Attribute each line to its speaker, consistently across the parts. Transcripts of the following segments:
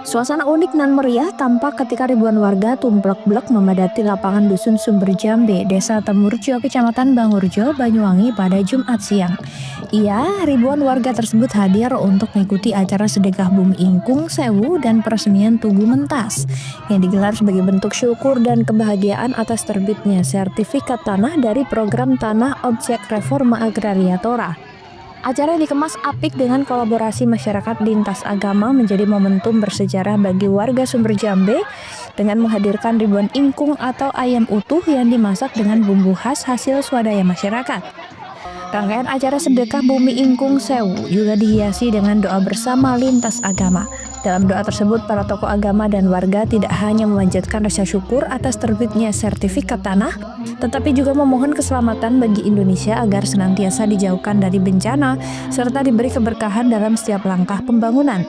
Speaker 1: Suasana unik dan meriah tampak ketika ribuan warga tumplek-blek memadati lapangan Dusun Sumber Jambe, Desa Temurjo, Kecamatan Bangurjo, Banyuwangi pada Jumat siang. Ribuan warga tersebut hadir untuk mengikuti acara sedekah Bumi Ingkung Sewu dan peresmian Tugu Mentas yang digelar sebagai bentuk syukur dan kebahagiaan atas terbitnya sertifikat tanah dari program Tanah Objek Reforma Agraria Tora. Acara dikemas apik dengan kolaborasi masyarakat lintas agama menjadi momentum bersejarah bagi warga Sumber Jambe dengan menghadirkan ribuan ingkung atau ayam utuh yang dimasak dengan bumbu khas hasil swadaya masyarakat. Rangkaian acara sedekah Bumi Ingkung Sewu juga dihiasi dengan doa bersama lintas agama. Dalam doa tersebut, para tokoh agama dan warga tidak hanya memanjatkan rasa syukur atas terbitnya sertifikat tanah, tetapi juga memohon keselamatan bagi Indonesia agar senantiasa dijauhkan dari bencana, serta diberi keberkahan dalam setiap langkah pembangunan.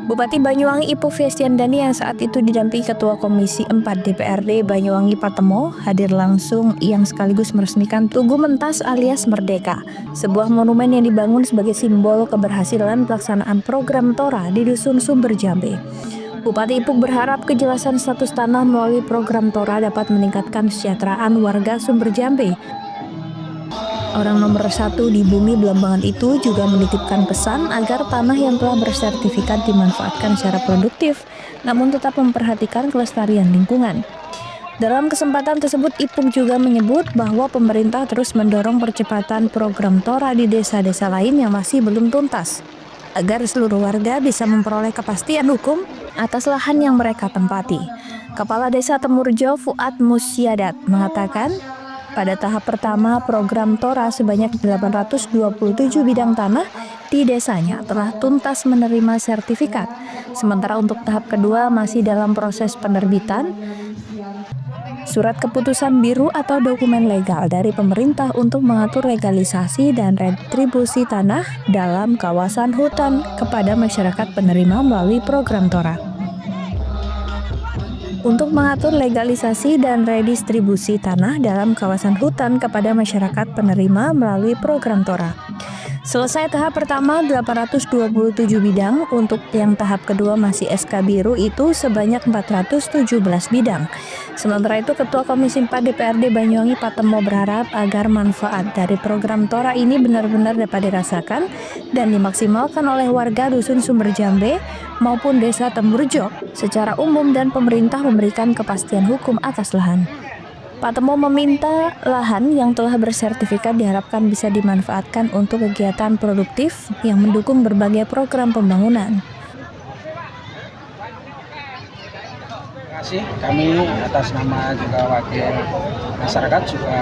Speaker 1: Bupati Banyuwangi Ipu Fiestiandani yang saat itu didampingi Ketua Komisi 4 DPRD Banyuwangi Patemo hadir langsung yang sekaligus meresmikan Tugu Mentas alias Merdeka, sebuah monumen yang dibangun sebagai simbol keberhasilan pelaksanaan program Tora di Dusun Sumber Jambe. Bupati Ipuk berharap kejelasan status tanah melalui program Tora dapat meningkatkan kesejahteraan warga Sumber Jambe. Orang nomor 1 di bumi Belambangan itu juga menitipkan pesan agar tanah yang telah bersertifikat dimanfaatkan secara produktif, namun tetap memperhatikan kelestarian lingkungan. Dalam kesempatan tersebut, Ipung juga menyebut bahwa pemerintah terus mendorong percepatan program Tora di desa-desa lain yang masih belum tuntas, agar seluruh warga bisa memperoleh kepastian hukum atas lahan yang mereka tempati. Kepala Desa Temurjo Fuad Musyadat mengatakan, pada tahap pertama program Tora sebanyak 827 bidang tanah di desanya telah tuntas menerima sertifikat. Sementara untuk tahap kedua masih dalam proses penerbitan surat keputusan biru atau dokumen legal dari pemerintah untuk mengatur legalisasi dan retribusi tanah dalam kawasan hutan kepada masyarakat penerima melalui program Tora. Untuk mengatur legalisasi dan redistribusi tanah dalam kawasan hutan kepada masyarakat penerima melalui program Tora. Selesai tahap pertama 827 bidang, untuk yang tahap kedua masih SK biru itu sebanyak 417 bidang. Sementara itu Ketua Komisi 4 DPRD Banyuwangi Patemo berharap agar manfaat dari program Tora ini benar-benar dapat dirasakan dan dimaksimalkan oleh warga Dusun Sumber Jambe maupun Desa Temurjo secara umum dan pemerintah memberikan kepastian hukum atas lahan. Patemo meminta lahan yang telah bersertifikat diharapkan bisa dimanfaatkan untuk kegiatan produktif yang mendukung berbagai program pembangunan.
Speaker 2: Terima kasih kami atas nama juga wakil masyarakat juga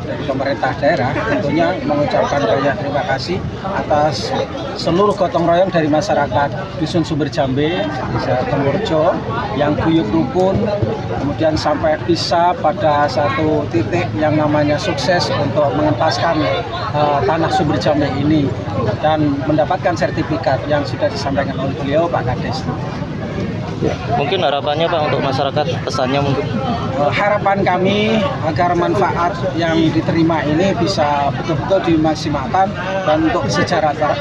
Speaker 2: dari pemerintah daerah tentunya mengucapkan banyak terima kasih atas seluruh gotong royong dari masyarakat Dusun Sumber Jambe, Desa Temurjo yang guyup rukun, kemudian sampai bisa pada satu titik yang namanya sukses untuk mengentaskan tanah Sumber Jambe ini dan mendapatkan sertifikat yang sudah disampaikan oleh beliau Pak Kades.
Speaker 3: Ya, mungkin harapannya Pak untuk masyarakat, pesannya mungkin?
Speaker 2: Harapan kami agar manfaat yang diterima ini bisa betul-betul dimaksimalkan dan untuk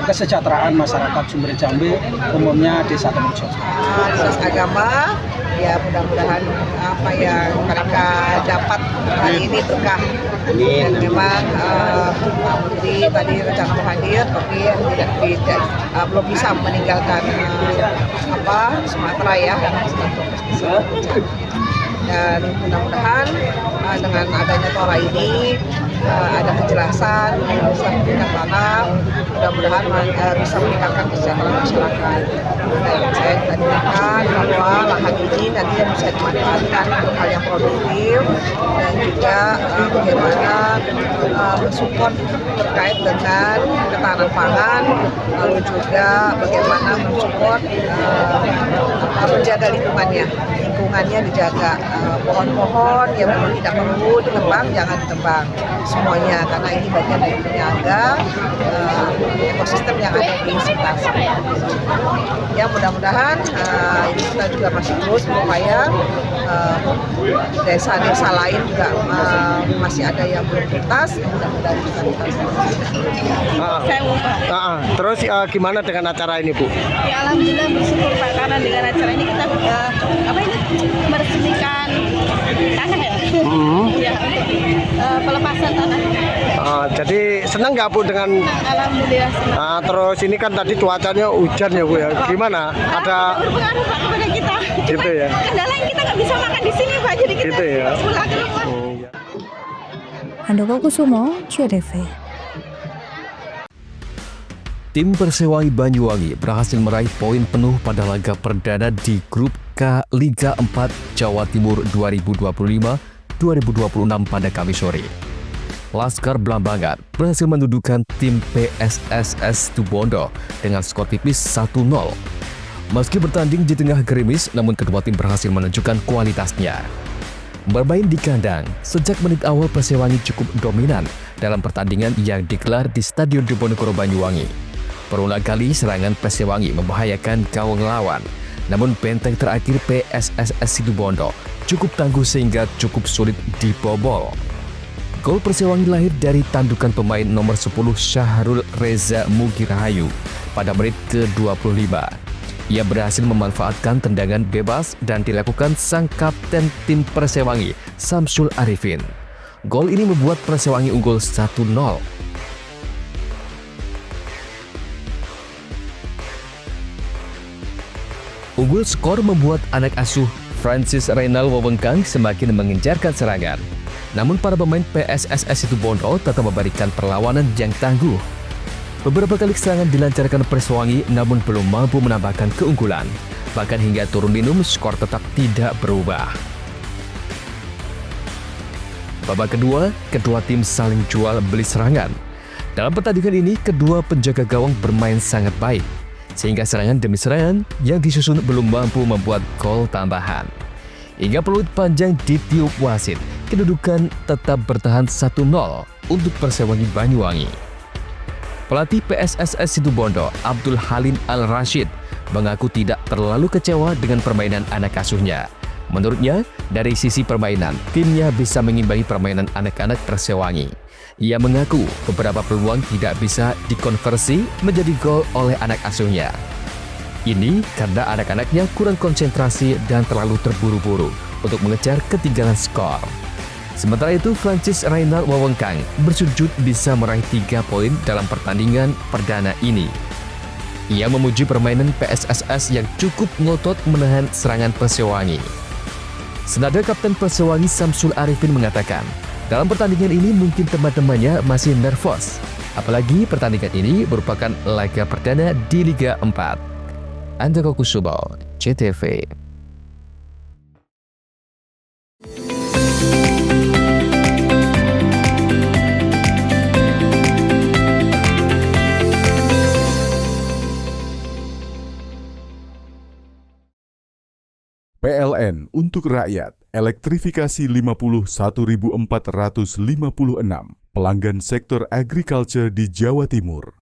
Speaker 2: kesejahteraan masyarakat Sumber Jambe, umumnya Desa Temurjo.
Speaker 4: Lintas agama, ya mudah-mudahan apa yang mereka dapat hari ini berkah. Dan memang Pak Menteri tadi rencana mau hadir, tapi belum bisa meninggalkan Sumatera ya. Dan mudah-mudahan dengan adanya Tora ini ada kejelasan sertifikat tanah, mudah-mudahan bisa meningkatkan kesejahteraan masyarakat. Dan saya mengingatkan bahwa lahan ini nanti bisa dimanfaatkan untuk hal yang produktif dan juga bagaimana mensupport terkait dengan ketahanan pangan, lalu juga bagaimana mensupport menjaga lingkungannya. lingkungannya dijaga. Pohon-pohon yang memang tidak perlu ditebang jangan ditebang semuanya, karena ini bagian dari menjaga ekosistem yang ada di sekitar. Ya mudah-mudahan ini kita juga masih terus berupaya, desa-desa lain juga masih ada yang belum tuntas, mudah-mudahan bisa tuntas.
Speaker 5: Terus gimana dengan acara ini, Bu?
Speaker 6: Ya alhamdulillah bersyukur Pak, karena dengan acara ini kita meresmikan tanah ya. Ya, pelepasan tanah.
Speaker 5: Jadi senang nggak Bu dengan?
Speaker 6: Alhamdulillah senang.
Speaker 5: Terus ini kan tadi cuacanya hujan ya Bu ya. Gimana? Ada
Speaker 6: Berpengaruh Pak kepada kita.
Speaker 5: gitu ya.
Speaker 6: Kendala yang kita nggak bisa makan di sini Pak, jadi kita
Speaker 5: Gitu ya.
Speaker 6: pulang ke rumah.
Speaker 1: Handoko Kusumo, CTV.
Speaker 7: Tim Persewangi Banyuwangi berhasil meraih poin penuh pada laga perdana di Grup K Liga 4 Jawa Timur 2025-2026 pada Kamis sore. Laskar Blambangan berhasil mendudukan tim PSSS Situbondo dengan skor tipis 1-0. Meski bertanding di tengah gerimis, namun kedua tim berhasil menunjukkan kualitasnya. Bermain di kandang, sejak menit awal Persewangi cukup dominan dalam pertandingan yang digelar di Stadion Diponegoro Banyuwangi. Berulang kali serangan Persewangi membahayakan gawang lawan, namun benteng terakhir PSSS Situbondo cukup tangguh sehingga cukup sulit dibobol. Gol Persewangi lahir dari tandukan pemain nomor 10 Syahrul Reza Mugirahayu pada menit ke-25. Ia berhasil memanfaatkan tendangan bebas dan dilakukan sang kapten tim Persewangi, Samsul Arifin. Gol ini membuat Persewangi unggul 1-0. Unggul skor membuat anak asuh Francis Reynal Wawengkang semakin mengencarkan serangan. Namun para pemain PSSS Situbondo tetap memberikan perlawanan yang tangguh. Beberapa kali serangan dilancarkan Persewangi namun belum mampu menambahkan keunggulan. Bahkan hingga turun minum, skor tetap tidak berubah. Babak kedua, kedua tim saling jual beli serangan. Dalam pertandingan ini, kedua penjaga gawang bermain sangat baik, sehingga serangan demi serangan yang disusun belum mampu membuat gol tambahan. Hingga peluit panjang ditiup wasit, kedudukan tetap bertahan 1-0 untuk Persewangi Banyuwangi. Pelatih PSSS Situbondo, Abdul Halim Al-Rashid, mengaku tidak terlalu kecewa dengan permainan anak asuhnya. Menurutnya, dari sisi permainan, timnya bisa mengimbangi permainan anak-anak Persewangi. Ia mengaku beberapa peluang tidak bisa dikonversi menjadi gol oleh anak asuhnya. Ini karena anak-anaknya kurang konsentrasi dan terlalu terburu-buru untuk mengejar ketinggalan skor. Sementara itu, Francis Reynal Wawengkang bersujud bisa meraih 3 poin dalam pertandingan perdana ini. Ia memuji permainan PSSS yang cukup ngotot menahan serangan Persewangi. Senada Kapten Persewangi Samsul Arifin mengatakan, dalam pertandingan ini mungkin teman-temannya masih nervos. Apalagi pertandingan ini merupakan laga perdana di Liga 4. Handoko Kusumo, CTV.
Speaker 8: PLN untuk rakyat, elektrifikasi 51.456 pelanggan sektor agriculture di Jawa Timur.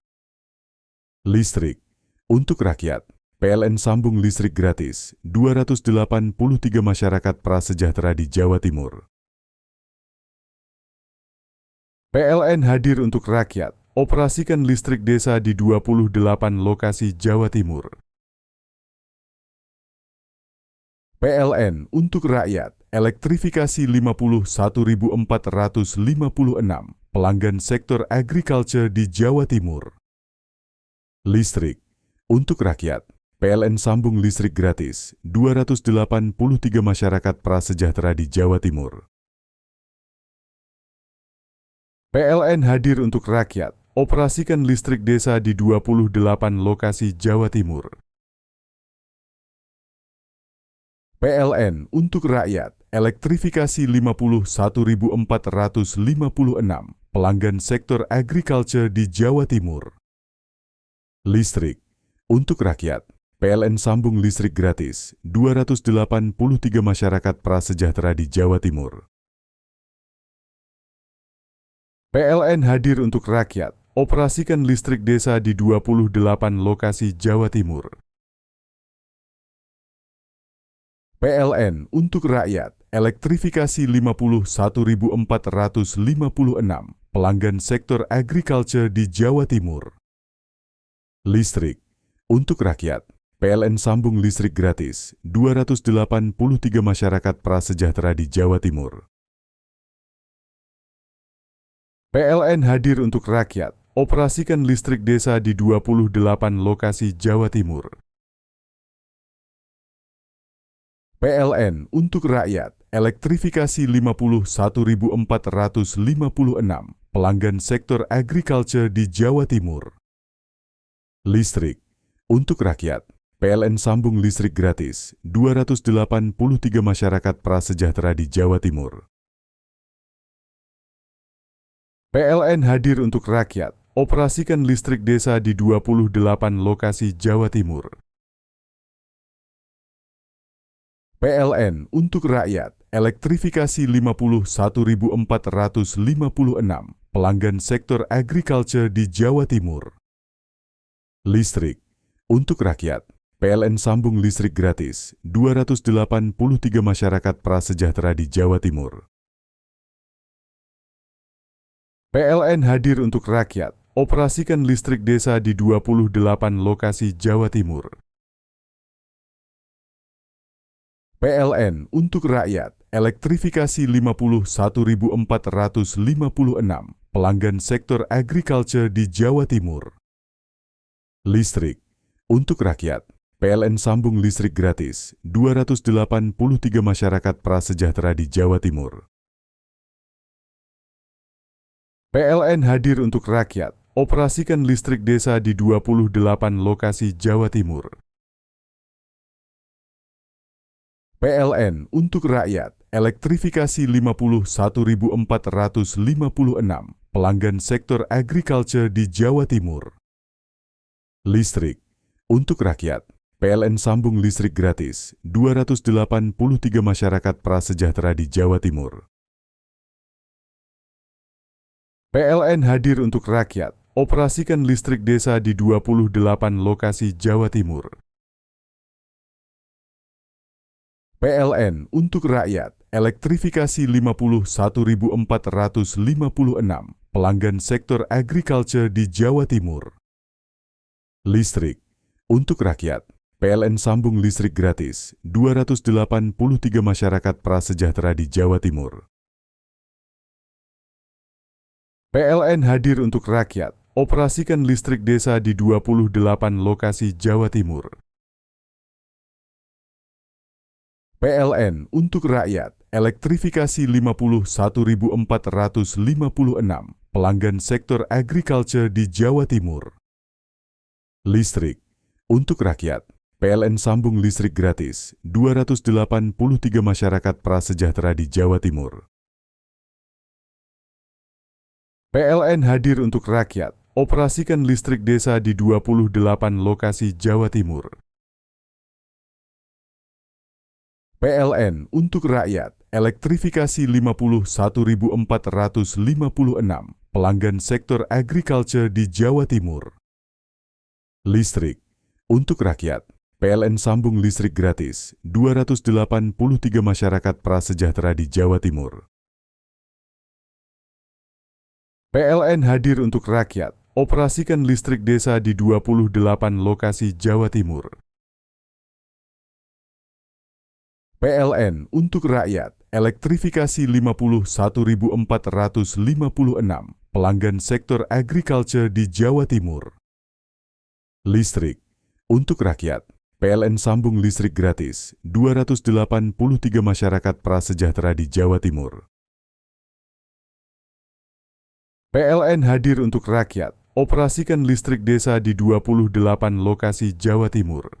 Speaker 8: Listrik untuk rakyat, PLN sambung listrik gratis 283 masyarakat prasejahtera di Jawa Timur. PLN hadir untuk rakyat, operasikan listrik desa di 28 lokasi Jawa Timur. PLN untuk rakyat, elektrifikasi 51.456 pelanggan sektor agriculture di Jawa Timur. Listrik untuk rakyat, PLN sambung listrik gratis 283 masyarakat prasejahtera di Jawa Timur. PLN hadir untuk rakyat, operasikan listrik desa di 28 lokasi Jawa Timur. PLN untuk rakyat, elektrifikasi 51.456 pelanggan sektor agriculture di Jawa Timur. Listrik untuk rakyat, PLN sambung listrik gratis 283 masyarakat prasejahtera di Jawa Timur. PLN hadir untuk rakyat, operasikan listrik desa di 28 lokasi Jawa Timur. PLN untuk rakyat, elektrifikasi 51.456 pelanggan sektor agriculture di Jawa Timur. Listrik untuk rakyat, PLN sambung listrik gratis 283 masyarakat prasejahtera di Jawa Timur. PLN hadir untuk rakyat, operasikan listrik desa di 28 lokasi Jawa Timur. PLN untuk rakyat, elektrifikasi 51.456 pelanggan sektor agriculture di Jawa Timur. Listrik untuk rakyat, PLN sambung listrik gratis 283 masyarakat prasejahtera di Jawa Timur. PLN hadir untuk rakyat, operasikan listrik desa di 28 lokasi Jawa Timur. PLN untuk rakyat, elektrifikasi 51.456 pelanggan sektor agriculture di Jawa Timur. Listrik untuk rakyat, PLN sambung listrik gratis 283 masyarakat prasejahtera di Jawa Timur. PLN hadir untuk rakyat, operasikan listrik desa di 28 lokasi Jawa Timur. PLN untuk rakyat, elektrifikasi 51.456 pelanggan sektor agriculture di Jawa Timur. Listrik untuk rakyat, PLN sambung listrik gratis 283 masyarakat prasejahtera di Jawa Timur. PLN hadir untuk rakyat, operasikan listrik desa di 28 lokasi Jawa Timur. PLN untuk rakyat, elektrifikasi 51.456 pelanggan sektor agriculture di Jawa Timur. Listrik untuk rakyat, PLN sambung listrik gratis 283 masyarakat prasejahtera di Jawa Timur. PLN hadir untuk rakyat, operasikan listrik desa di 28 lokasi Jawa Timur. PLN untuk rakyat, elektrifikasi 51.456 pelanggan sektor agriculture di Jawa Timur. Listrik untuk rakyat, PLN sambung listrik gratis 283 masyarakat prasejahtera di Jawa Timur. PLN hadir untuk rakyat, operasikan listrik desa di 28 lokasi Jawa Timur. PLN untuk rakyat, elektrifikasi 51.456 pelanggan sektor agriculture di Jawa Timur. Listrik untuk rakyat, PLN sambung listrik gratis 283 masyarakat prasejahtera di Jawa Timur. PLN hadir untuk rakyat, operasikan listrik desa di 28 lokasi Jawa Timur. PLN untuk rakyat, elektrifikasi 51.456 pelanggan sektor agriculture di Jawa Timur. Listrik untuk rakyat, PLN sambung listrik gratis 283 masyarakat prasejahtera di Jawa Timur. PLN hadir untuk rakyat, operasikan listrik desa di 28 lokasi Jawa Timur. PLN untuk rakyat, elektrifikasi 51.456 pelanggan sektor agriculture di Jawa Timur. Listrik untuk rakyat, PLN sambung listrik gratis 283 masyarakat prasejahtera di Jawa Timur. PLN hadir untuk rakyat, operasikan listrik desa di 28 lokasi Jawa Timur.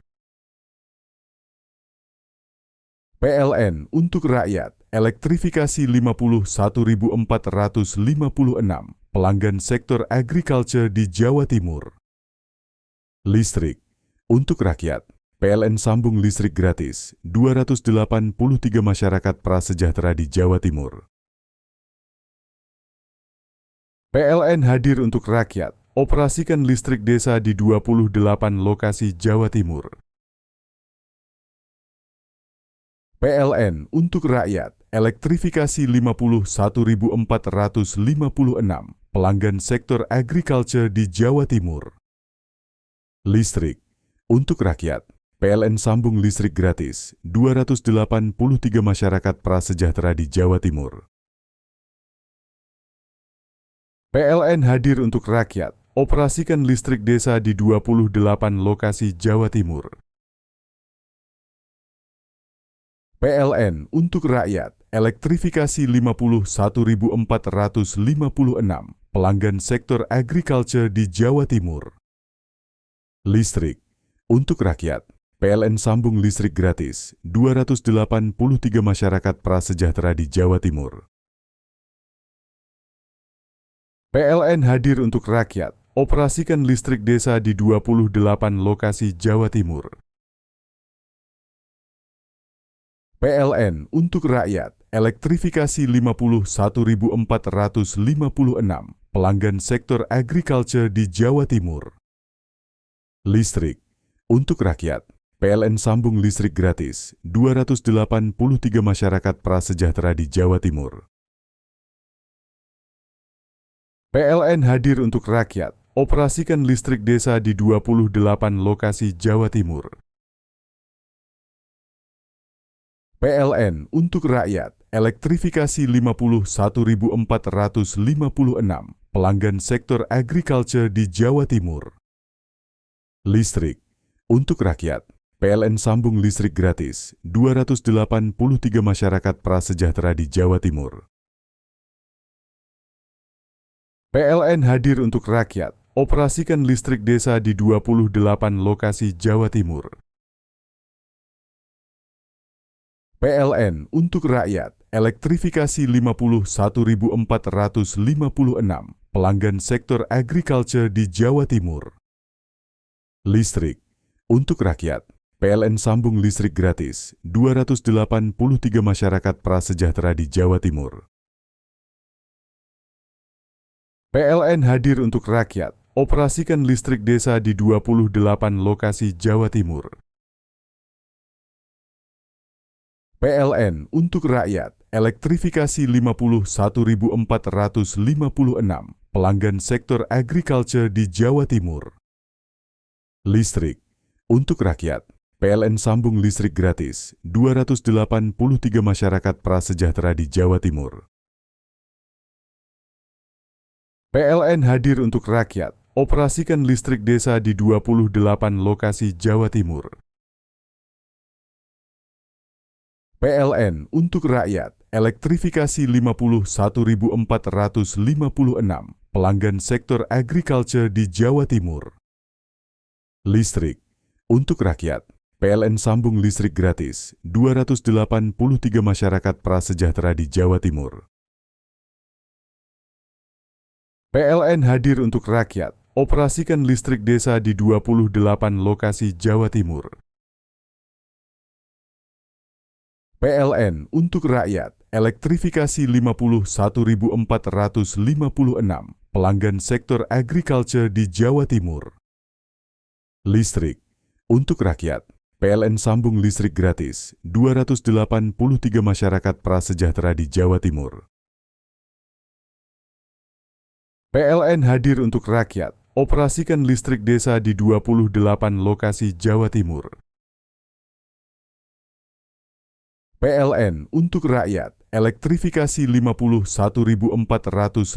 Speaker 8: PLN untuk rakyat, elektrifikasi 51.456 pelanggan sektor agriculture di Jawa Timur. Listrik untuk rakyat, PLN sambung listrik gratis 283 masyarakat prasejahtera di Jawa Timur. PLN hadir untuk rakyat, operasikan listrik desa di 28 lokasi Jawa Timur. PLN untuk rakyat, elektrifikasi 51.456 pelanggan sektor agriculture di Jawa Timur. Listrik untuk rakyat, PLN sambung listrik gratis 283 masyarakat prasejahtera di Jawa Timur. PLN hadir untuk rakyat, operasikan listrik desa di 28 lokasi Jawa Timur. PLN untuk rakyat, elektrifikasi 51.456 pelanggan sektor agriculture di Jawa Timur. Listrik untuk rakyat, PLN sambung listrik gratis 283 masyarakat prasejahtera di Jawa Timur. PLN hadir untuk rakyat, operasikan listrik desa di 28 lokasi Jawa Timur. PLN untuk rakyat, elektrifikasi 51.456 pelanggan sektor agriculture di Jawa Timur. Listrik untuk rakyat, PLN sambung listrik gratis 283 masyarakat prasejahtera di Jawa Timur. PLN hadir untuk rakyat, operasikan listrik desa di 28 lokasi Jawa Timur. PLN untuk rakyat, elektrifikasi 51.456 pelanggan sektor agriculture di Jawa Timur. Listrik untuk rakyat, PLN sambung listrik gratis 283 masyarakat prasejahtera di Jawa Timur. PLN hadir untuk rakyat, operasikan listrik desa di 28 lokasi Jawa Timur. PLN untuk rakyat, elektrifikasi 51.456 pelanggan sektor agriculture di Jawa Timur. Listrik untuk rakyat, PLN sambung listrik gratis 283 masyarakat prasejahtera di Jawa Timur. PLN hadir untuk rakyat, operasikan listrik desa di 28 lokasi Jawa Timur. PLN untuk rakyat, elektrifikasi 51.456 pelanggan sektor agriculture di Jawa Timur. Listrik untuk rakyat, PLN sambung listrik gratis 283 masyarakat prasejahtera di Jawa Timur. PLN hadir untuk rakyat, operasikan listrik desa di 28 lokasi Jawa Timur. PLN untuk rakyat, elektrifikasi 51.456 pelanggan sektor agriculture di Jawa Timur. Listrik untuk rakyat, PLN sambung listrik gratis 283 masyarakat prasejahtera di Jawa Timur. PLN hadir untuk rakyat, operasikan listrik desa di 28 lokasi Jawa Timur. PLN untuk rakyat, elektrifikasi 51.456 pelanggan sektor agriculture di Jawa Timur. Listrik untuk rakyat, PLN sambung listrik gratis 283 masyarakat prasejahtera di Jawa Timur. PLN hadir untuk rakyat, operasikan listrik desa di 28 lokasi Jawa Timur. PLN untuk rakyat, elektrifikasi 51.456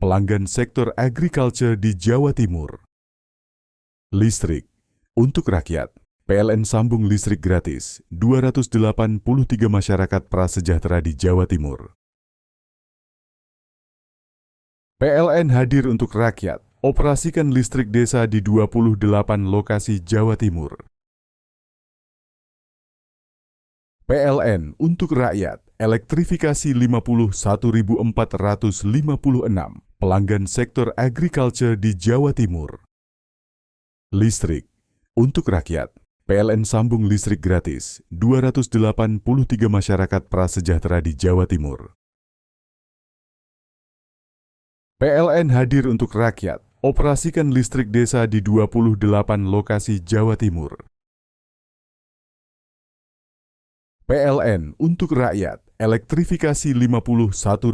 Speaker 8: pelanggan sektor agriculture di Jawa Timur. Listrik untuk rakyat, PLN sambung listrik gratis 283 masyarakat prasejahtera di Jawa Timur. PLN hadir untuk rakyat, operasikan listrik desa di 28 lokasi Jawa Timur. PLN untuk rakyat, elektrifikasi 51.456 pelanggan sektor agriculture di Jawa Timur. Listrik untuk rakyat, PLN sambung listrik gratis 283 masyarakat prasejahtera di Jawa Timur. PLN hadir untuk rakyat, operasikan listrik desa di 28 lokasi Jawa Timur. PLN untuk rakyat, elektrifikasi 51.456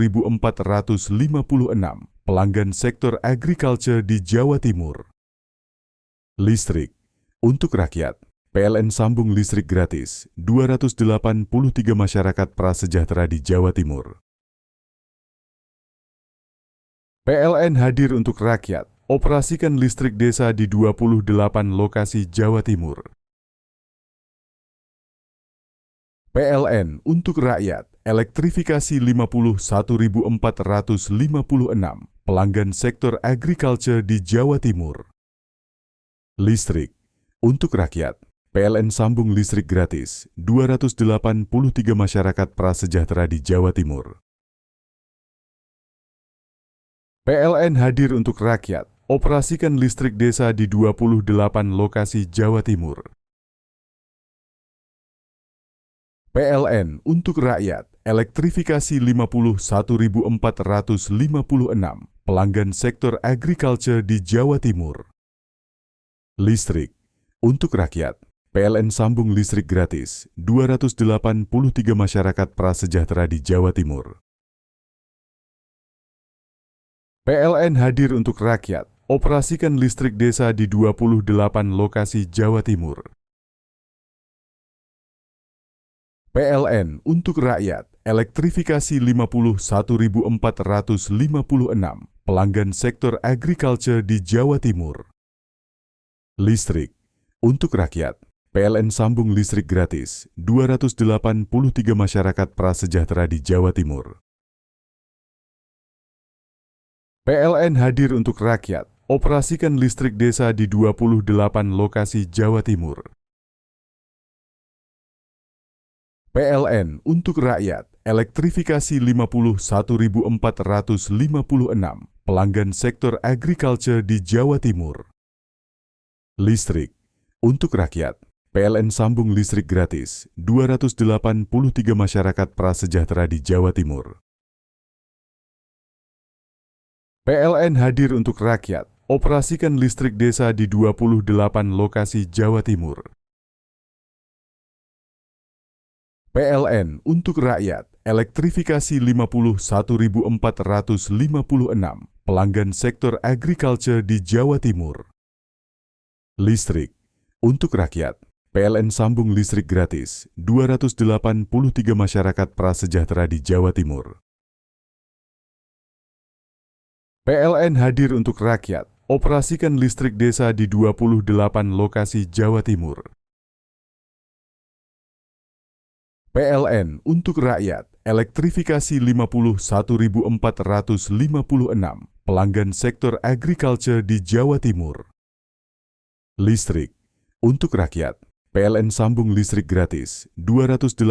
Speaker 8: pelanggan sektor agriculture di Jawa Timur. Listrik untuk rakyat, PLN sambung listrik gratis 283 masyarakat prasejahtera di Jawa Timur. PLN hadir untuk rakyat, operasikan listrik desa di 28 lokasi Jawa Timur. PLN untuk rakyat, elektrifikasi 51.456 pelanggan sektor agriculture di Jawa Timur. Listrik untuk rakyat, PLN sambung listrik gratis 283 masyarakat prasejahtera di Jawa Timur. PLN hadir untuk rakyat, operasikan listrik desa di 28 lokasi Jawa Timur. PLN untuk rakyat, elektrifikasi 51.456 pelanggan sektor agriculture di Jawa Timur. Listrik untuk rakyat, PLN sambung listrik gratis 283 masyarakat prasejahtera di Jawa Timur. PLN hadir untuk rakyat, operasikan listrik desa di 28 lokasi Jawa Timur. PLN untuk rakyat, elektrifikasi 51.456 pelanggan sektor agriculture di Jawa Timur. Listrik untuk rakyat, PLN sambung listrik gratis 283 masyarakat prasejahtera di Jawa Timur. PLN hadir untuk rakyat, operasikan listrik desa di 28 lokasi Jawa Timur. PLN untuk rakyat, elektrifikasi 51.456 pelanggan sektor agriculture di Jawa Timur. Listrik untuk rakyat, PLN sambung listrik gratis 283 masyarakat prasejahtera di Jawa Timur. PLN hadir untuk rakyat, operasikan listrik desa di 28 lokasi Jawa Timur. PLN untuk rakyat, elektrifikasi 51.456 pelanggan sektor agriculture di Jawa Timur. Listrik untuk rakyat, PLN sambung listrik gratis 283 masyarakat prasejahtera di Jawa Timur. PLN hadir untuk rakyat, operasikan listrik desa di 28 lokasi Jawa Timur. PLN untuk rakyat, elektrifikasi 51.456 pelanggan sektor agriculture di Jawa Timur. Listrik untuk rakyat, PLN sambung listrik gratis 283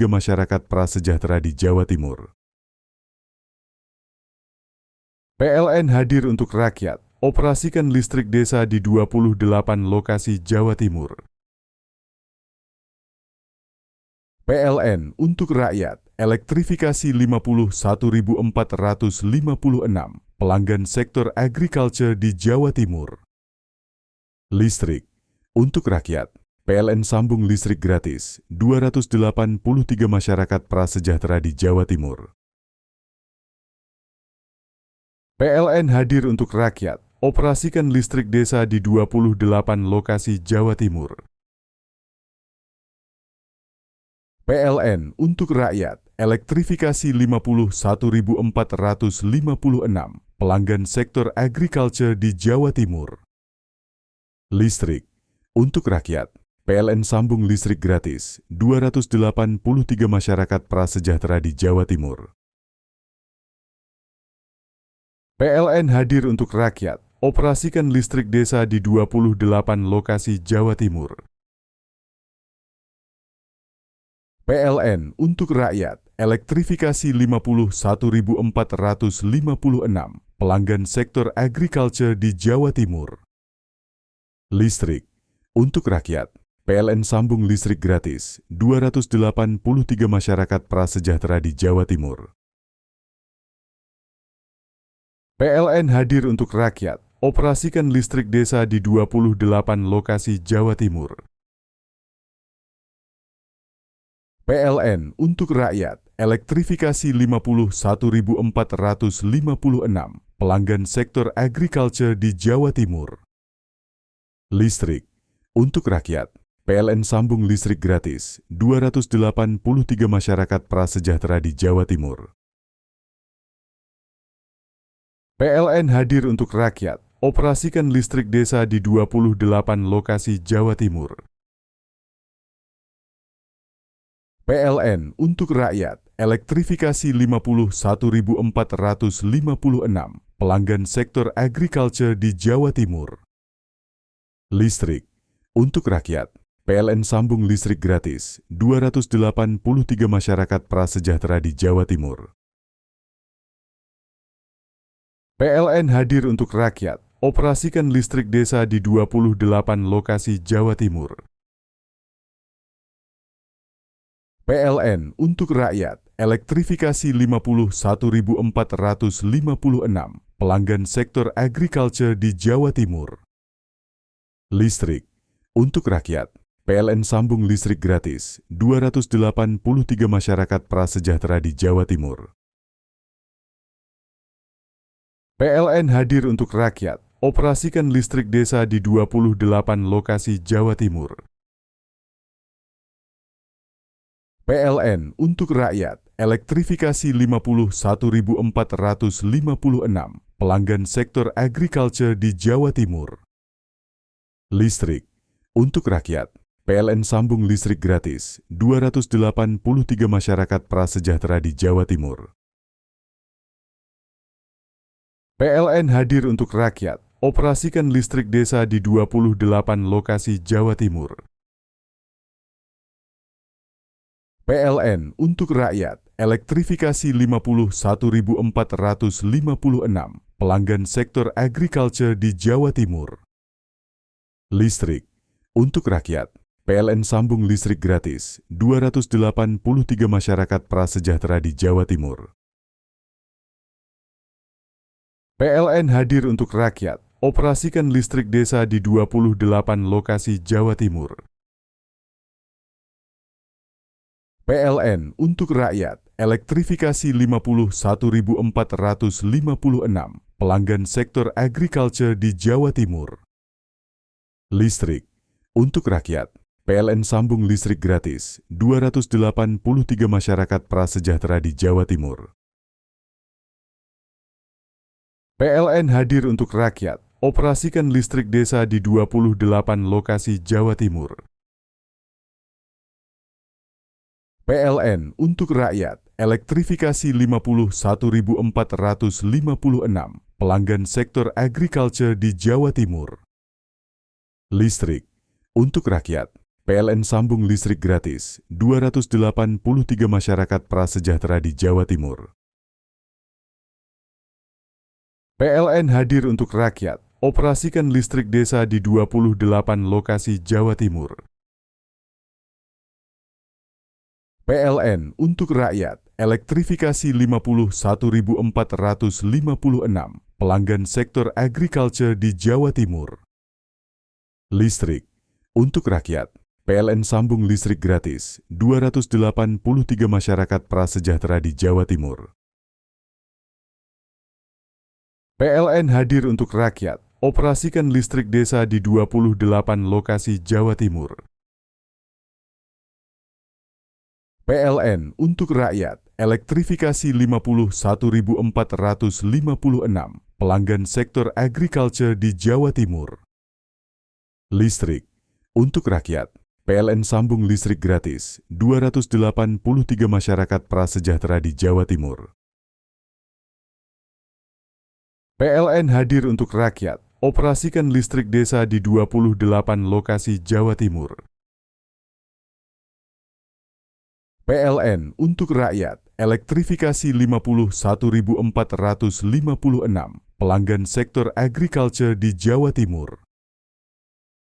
Speaker 8: masyarakat prasejahtera di Jawa Timur. PLN hadir untuk rakyat, operasikan listrik desa di 28 lokasi Jawa Timur. PLN untuk rakyat, elektrifikasi 51.456 pelanggan sektor agriculture di Jawa Timur. Listrik untuk rakyat, PLN sambung listrik gratis 283 masyarakat prasejahtera di Jawa Timur. PLN hadir untuk rakyat, operasikan listrik desa di 28 lokasi Jawa Timur. PLN untuk rakyat, elektrifikasi 51.456 pelanggan sektor agriculture di Jawa Timur. Listrik untuk rakyat, PLN sambung listrik gratis 283 masyarakat prasejahtera di Jawa Timur. PLN hadir untuk rakyat, operasikan listrik desa di 28 lokasi Jawa Timur. PLN untuk rakyat, elektrifikasi 51.456 pelanggan sektor agriculture di Jawa Timur. Listrik untuk rakyat, PLN sambung listrik gratis 283 masyarakat prasejahtera di Jawa Timur. PLN hadir untuk rakyat, operasikan listrik desa di 28 lokasi Jawa Timur. PLN untuk rakyat, elektrifikasi 51.456 pelanggan sektor agriculture di Jawa Timur. Listrik untuk rakyat, PLN sambung listrik gratis 283 masyarakat prasejahtera di Jawa Timur. PLN hadir untuk rakyat, operasikan listrik desa di 28 lokasi Jawa Timur. PLN untuk rakyat, elektrifikasi 51.456 pelanggan sektor agriculture di Jawa Timur. Listrik untuk rakyat, PLN sambung listrik gratis 283 masyarakat prasejahtera di Jawa Timur. PLN hadir untuk rakyat, operasikan listrik desa di 28 lokasi Jawa Timur. PLN untuk rakyat, elektrifikasi 51.456 pelanggan sektor agriculture di Jawa Timur. Listrik untuk rakyat, PLN sambung listrik gratis 283 masyarakat prasejahtera di Jawa Timur. PLN hadir untuk rakyat, operasikan listrik desa di 28 lokasi Jawa Timur. PLN untuk rakyat, elektrifikasi 51.456 pelanggan sektor agriculture di Jawa Timur. Listrik untuk rakyat, PLN sambung listrik gratis 283 masyarakat prasejahtera di Jawa Timur. PLN hadir untuk rakyat, operasikan listrik desa di 28 lokasi Jawa Timur. PLN untuk rakyat, elektrifikasi 51.456 pelanggan sektor agriculture di Jawa Timur. Listrik untuk rakyat, PLN sambung listrik gratis 283 masyarakat prasejahtera di Jawa Timur. PLN hadir untuk rakyat, operasikan listrik desa di 28 lokasi Jawa Timur. PLN untuk rakyat, elektrifikasi 51.456 pelanggan sektor agriculture di Jawa Timur. Listrik untuk rakyat, PLN sambung listrik gratis 283 masyarakat prasejahtera di Jawa Timur. PLN hadir untuk rakyat, operasikan listrik desa di 28 lokasi Jawa Timur. PLN untuk rakyat, elektrifikasi 51.456 pelanggan sektor agriculture di Jawa Timur. Listrik untuk rakyat, PLN sambung listrik gratis 283 masyarakat prasejahtera di Jawa Timur. PLN hadir untuk rakyat, operasikan listrik desa di 28 lokasi Jawa Timur. PLN untuk rakyat, elektrifikasi 51.456 pelanggan sektor agriculture di Jawa Timur. Listrik untuk rakyat, PLN sambung listrik gratis 283 masyarakat prasejahtera di Jawa Timur. PLN hadir untuk rakyat, operasikan listrik desa di 28 lokasi Jawa Timur. PLN untuk rakyat, elektrifikasi 51.456 pelanggan sektor agriculture di Jawa Timur. Listrik untuk rakyat, PLN sambung listrik gratis 283 masyarakat prasejahtera di Jawa Timur. PLN hadir untuk rakyat, operasikan listrik desa di 28 lokasi Jawa Timur. PLN untuk rakyat, elektrifikasi 51.456 pelanggan sektor agriculture di Jawa Timur.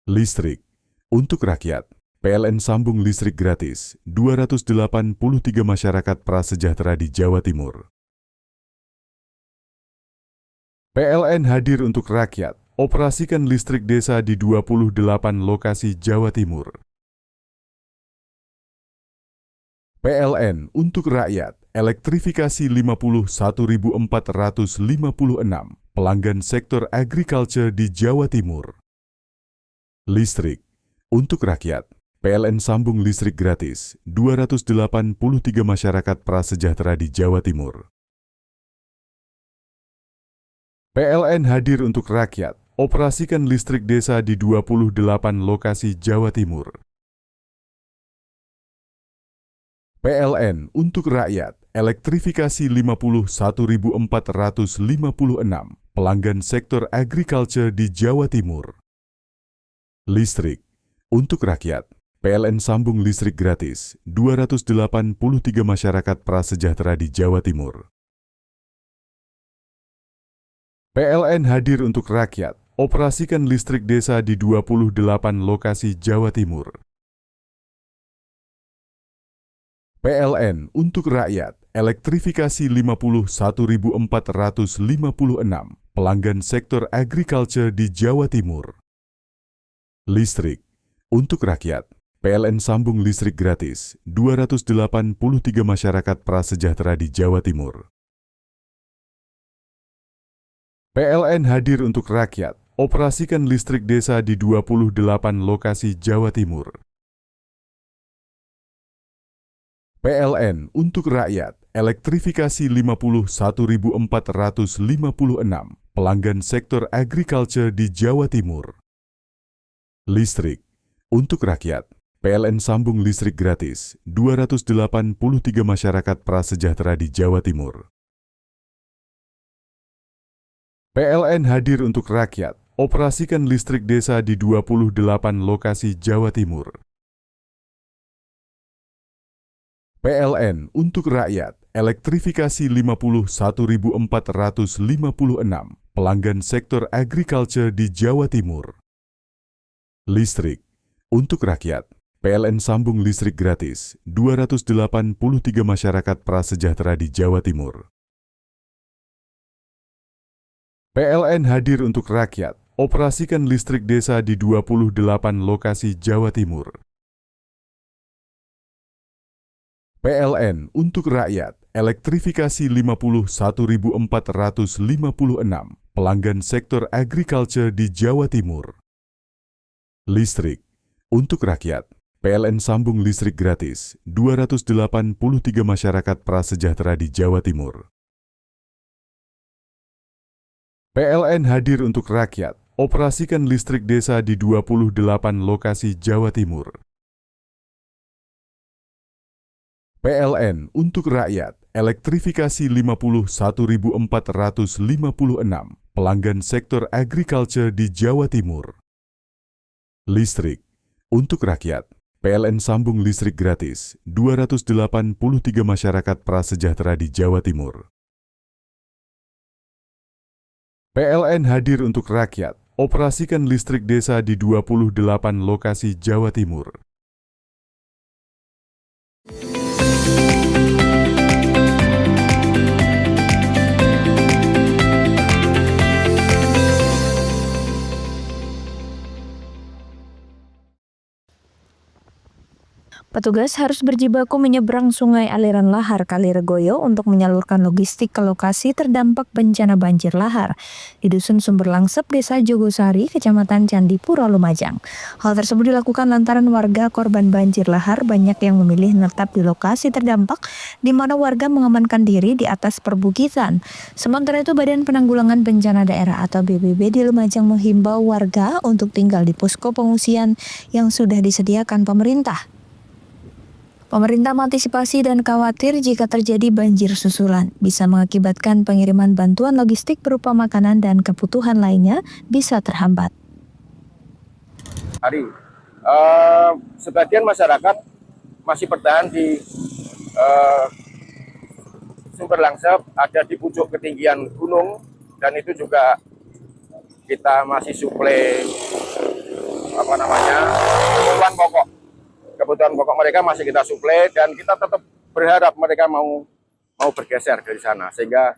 Speaker 8: Listrik untuk rakyat, PLN sambung listrik gratis 283 masyarakat prasejahtera di Jawa Timur. PLN hadir untuk rakyat, operasikan listrik desa di 28 lokasi Jawa Timur. PLN untuk rakyat, elektrifikasi 51.456 pelanggan sektor agriculture di Jawa Timur. Listrik untuk rakyat, PLN sambung listrik gratis 283 masyarakat prasejahtera di Jawa Timur. PLN hadir untuk rakyat, operasikan listrik desa di 28 lokasi Jawa Timur. PLN untuk rakyat, elektrifikasi 51.456 pelanggan sektor agriculture di Jawa Timur. Listrik untuk rakyat, PLN sambung listrik gratis 283 masyarakat prasejahtera di Jawa Timur. PLN hadir untuk rakyat, operasikan listrik desa di 28 lokasi Jawa Timur. PLN untuk rakyat, elektrifikasi 51.456 pelanggan sektor agriculture di Jawa Timur. Listrik untuk rakyat, PLN sambung listrik gratis 283 masyarakat prasejahtera di Jawa Timur. PLN hadir untuk rakyat, operasikan listrik desa di 28 lokasi Jawa Timur. PLN untuk rakyat, elektrifikasi 51.456 pelanggan sektor agriculture di Jawa Timur. Listrik untuk rakyat, PLN sambung listrik gratis 283 masyarakat prasejahtera di Jawa Timur. PLN hadir untuk rakyat, operasikan listrik desa di 28 lokasi Jawa Timur. PLN untuk rakyat, elektrifikasi 51.456 pelanggan sektor agriculture di Jawa Timur. Listrik untuk rakyat, PLN sambung listrik gratis 283 masyarakat prasejahtera di Jawa Timur. PLN hadir untuk rakyat, operasikan listrik desa di 28 lokasi Jawa Timur. PLN untuk rakyat, elektrifikasi 51.456 pelanggan sektor agriculture di Jawa Timur. Listrik untuk rakyat, PLN sambung listrik gratis 283 masyarakat prasejahtera di Jawa Timur. PLN hadir untuk rakyat, operasikan listrik desa di 28 lokasi Jawa Timur. PLN untuk rakyat, elektrifikasi 51.456 pelanggan sektor agriculture di Jawa Timur. Listrik untuk rakyat, PLN sambung listrik gratis 283 masyarakat prasejahtera di Jawa Timur. PLN hadir untuk rakyat, operasikan listrik desa di 28 lokasi Jawa Timur.
Speaker 1: Petugas harus berjibaku menyeberang sungai aliran lahar Kaliregoyo untuk menyalurkan logistik ke lokasi terdampak bencana banjir lahar di Dusun Sumber Langsep, Desa Jogosari, Kecamatan Candipuro, Lumajang. Hal tersebut dilakukan lantaran warga korban banjir lahar banyak yang memilih menetap di lokasi terdampak, di mana warga mengamankan diri di atas perbukitan. Sementara itu, Badan Penanggulangan Bencana Daerah atau BPBD di Lumajang menghimbau warga untuk tinggal di posko pengungsian yang sudah disediakan pemerintah. Pemerintah mengantisipasi dan khawatir jika terjadi banjir susulan bisa mengakibatkan pengiriman bantuan logistik berupa makanan dan kebutuhan lainnya bisa terhambat.
Speaker 9: Sebagian masyarakat masih bertahan di Sumber Langsep, ada di pucuk ketinggian gunung, dan itu juga kita masih suplai kebutuhan pokok kebutuhan pokok mereka masih kita suplai, dan kita tetap berharap mereka mau bergeser dari sana sehingga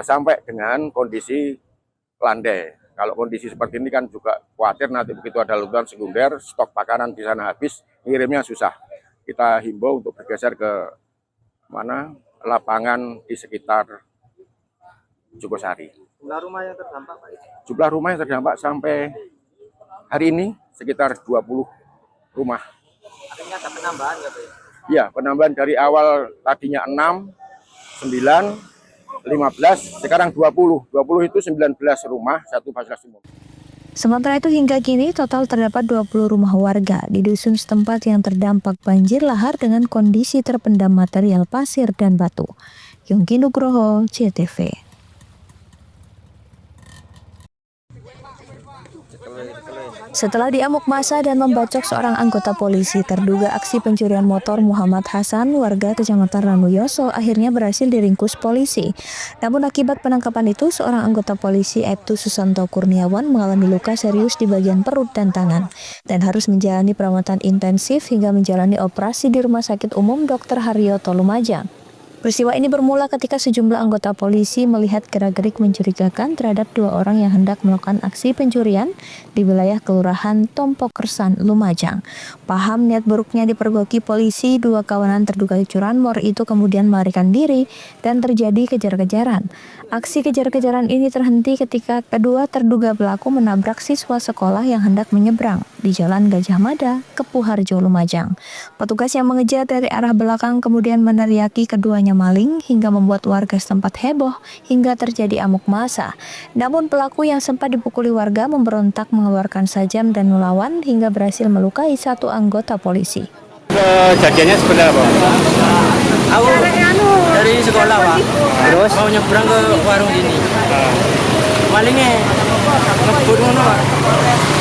Speaker 9: sampai dengan kondisi landai. Kalau kondisi seperti ini kan juga khawatir nanti begitu ada letusan sekunder, stok makanan di sana habis, ngirimnya susah. Kita himbau untuk bergeser ke mana lapangan di sekitar Jogosari.
Speaker 2: Jumlah rumah yang terdampak, Pak?
Speaker 9: Jumlah rumah yang terdampak sampai hari ini sekitar 20 rumah.
Speaker 2: Artinya ada penambahan nggak, Pak?
Speaker 9: Ya, penambahan dari awal tadinya 6, 9, 15, sekarang 20. 20 itu 19 rumah, satu fasilitas umum.
Speaker 1: Sementara itu hingga kini total terdapat 20 rumah warga di dusun setempat yang terdampak banjir lahar dengan kondisi terpendam material pasir dan batu. Yongki Nugroho, CTV. Setelah diamuk massa dan membacok seorang anggota polisi, terduga aksi pencurian motor Muhammad Hasan, warga Kecamatan Ranuyoso, akhirnya berhasil diringkus polisi. Namun akibat penangkapan itu, seorang anggota polisi Aibtu Susanto Kurniawan mengalami luka serius di bagian perut dan tangan, dan harus menjalani perawatan intensif hingga menjalani operasi di Rumah Sakit Umum Dr. Haryoto Lumajang. Peristiwa ini bermula ketika sejumlah anggota polisi melihat gerak-gerik mencurigakan terhadap 2 orang yang hendak melakukan aksi pencurian di wilayah Kelurahan Tompokersan, Lumajang. Paham niat buruknya dipergoki polisi, 2 kawanan terduga curanmor itu kemudian melarikan diri dan terjadi kejar-kejaran. Aksi kejar-kejaran ini terhenti ketika kedua terduga pelaku menabrak siswa sekolah yang hendak menyeberang di Jalan Gajah Mada, Kepuharjo, Lumajang. Petugas yang mengejar dari arah belakang kemudian meneriaki keduanya maling hingga membuat warga setempat heboh hingga terjadi amuk massa. Namun pelaku yang sempat dipukuli warga memberontak mengeluarkan sajam dan melawan hingga berhasil melukai 1 anggota polisi.
Speaker 2: Kejadiannya sebenarnya apa? Aku dari sekolah, Pak. Terus mau nyebrang ke warung ini. Malingnya ngebut ngono, Pak.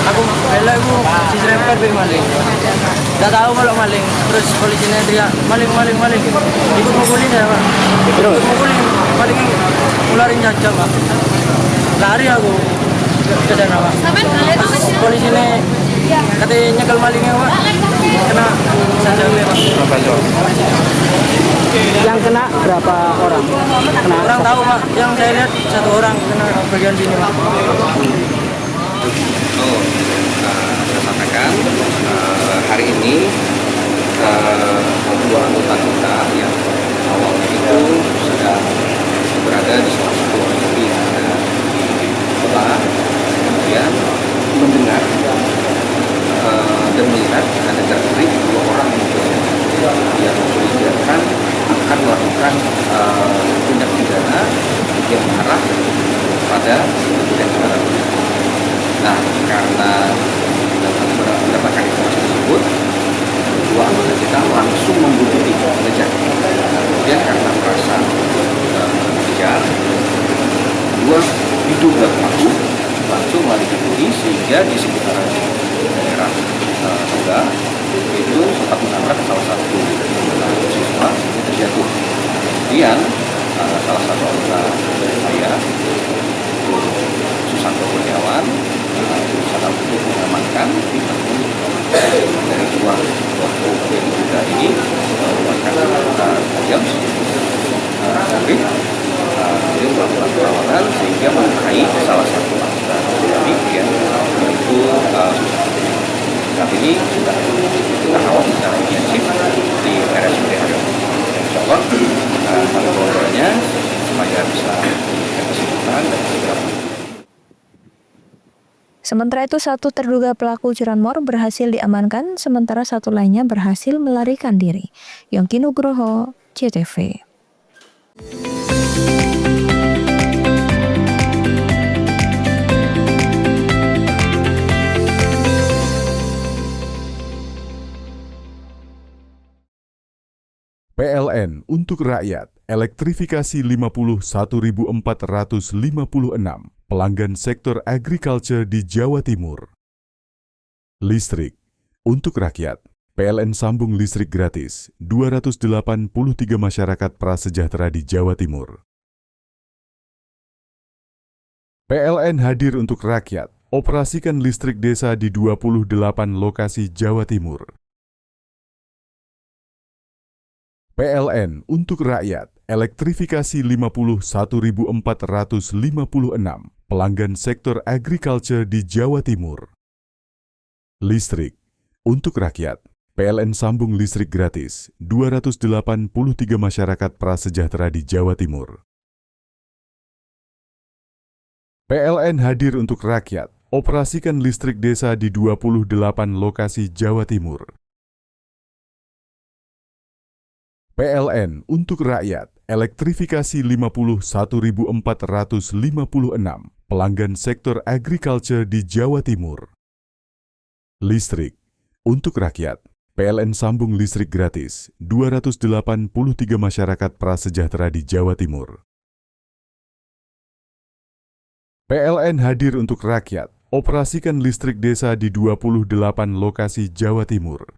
Speaker 2: Aku bela aku si serempet be maling. Enggak tahu kalau maling. Terus polisinya teriak, "Maling, maling, maling." Ikut mukulin ya, Pak. Ikut mukulin. Maling ngularin jajah, Pak. Lari aku ke sana, Pak. Polisinya katanya nyekel malingnya, Pak. Kena sajamnya, Pak. Yang kena berapa orang? Orang tahu, Pak. Yang saya lihat 1 orang kena bagian sini, Pak.
Speaker 10: Saya sampaikan hari ini 2 anggota kita yang awalnya itu sedang berada di salah satu lokasi yang ada di kota, kemudian mendengar dan melihat ada gerak-gerik 2 orang yang mencurigakan akan melakukan tindak pidana yang mengarah pada tindak pidana. Nah, karena mendapatkan informasi tersebut, 2 anggota kita langsung membuntuti mengejar. Kemudian karena merasa mengejar, 2 diduga pelaku langsung melarikan diri sehingga di sekitaran daerah Tengah itu sempat menabrak salah satu siswa yang terjatuh. Kemudian salah satu anggota saya, Susanto Kurniawan, berusaha untuk mengamankan dari 2 pelaku yang diduga ini melakukan tajam kemudian melakukan perlawanan sehingga melukai salah satu anggota dari yang itu saat ini sudah kita kawal secara intensif di RSUD Haryoto. Insya Allah kami bawa supaya bisa diberikan kesimpulan dan segera.
Speaker 1: Sementara itu 1 terduga pelaku curanmor berhasil diamankan, sementara 1 lainnya berhasil melarikan diri. Yongki Nugroho, CTV.
Speaker 8: PLN untuk rakyat, elektrifikasi 51.456 pelanggan sektor agriculture di Jawa Timur. Listrik untuk rakyat, PLN sambung listrik gratis 283 masyarakat prasejahtera di Jawa Timur. PLN hadir untuk rakyat, operasikan listrik desa di 28 lokasi Jawa Timur. PLN untuk rakyat, elektrifikasi 51.456 pelanggan sektor agriculture di Jawa Timur. Listrik untuk rakyat, PLN sambung listrik gratis 283 masyarakat prasejahtera di Jawa Timur. PLN hadir untuk rakyat, operasikan listrik desa di 28 lokasi Jawa Timur. PLN untuk rakyat, elektrifikasi 51.456 pelanggan sektor agriculture di Jawa Timur. Listrik untuk rakyat, PLN sambung listrik gratis 283 masyarakat prasejahtera di Jawa Timur. PLN hadir untuk rakyat, operasikan listrik desa di 28 lokasi Jawa Timur.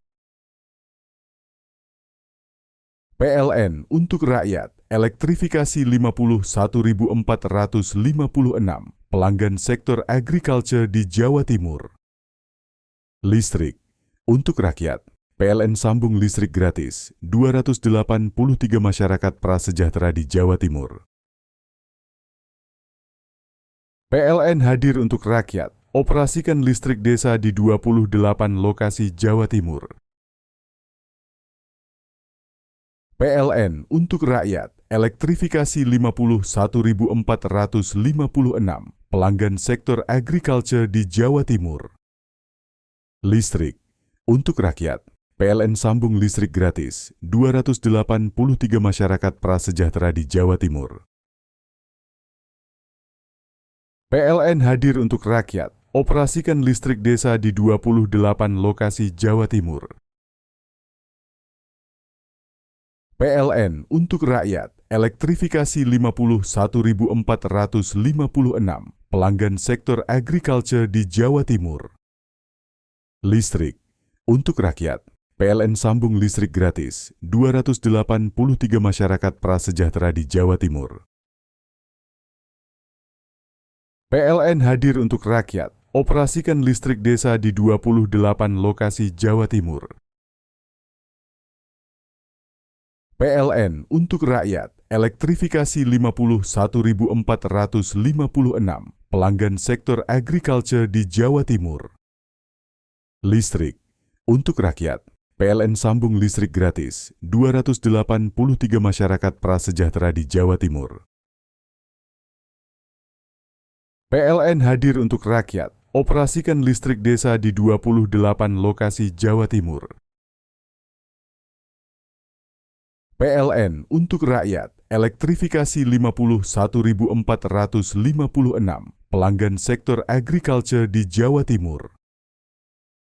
Speaker 8: PLN untuk rakyat, elektrifikasi 51.456 pelanggan sektor agriculture di Jawa Timur. Listrik untuk rakyat, PLN sambung listrik gratis 283 masyarakat prasejahtera di Jawa Timur. PLN hadir untuk rakyat, operasikan listrik desa di 28 lokasi Jawa Timur. PLN untuk rakyat, elektrifikasi 51.456 pelanggan sektor agriculture di Jawa Timur. Listrik untuk rakyat, PLN sambung listrik gratis 283 masyarakat prasejahtera di Jawa Timur. PLN hadir untuk rakyat, operasikan listrik desa di 28 lokasi Jawa Timur. PLN untuk rakyat, elektrifikasi 51.456 pelanggan sektor agriculture di Jawa Timur. Listrik untuk rakyat, PLN sambung listrik gratis 283 masyarakat prasejahtera di Jawa Timur. PLN hadir untuk rakyat, operasikan listrik desa di 28 lokasi Jawa Timur. PLN untuk rakyat, elektrifikasi 51.456 pelanggan sektor agriculture di Jawa Timur. Listrik untuk rakyat, PLN sambung listrik gratis 283 masyarakat prasejahtera di Jawa Timur. PLN hadir untuk rakyat, operasikan listrik desa di 28 lokasi Jawa Timur. PLN untuk rakyat, elektrifikasi 51.456 pelanggan sektor agriculture di Jawa Timur.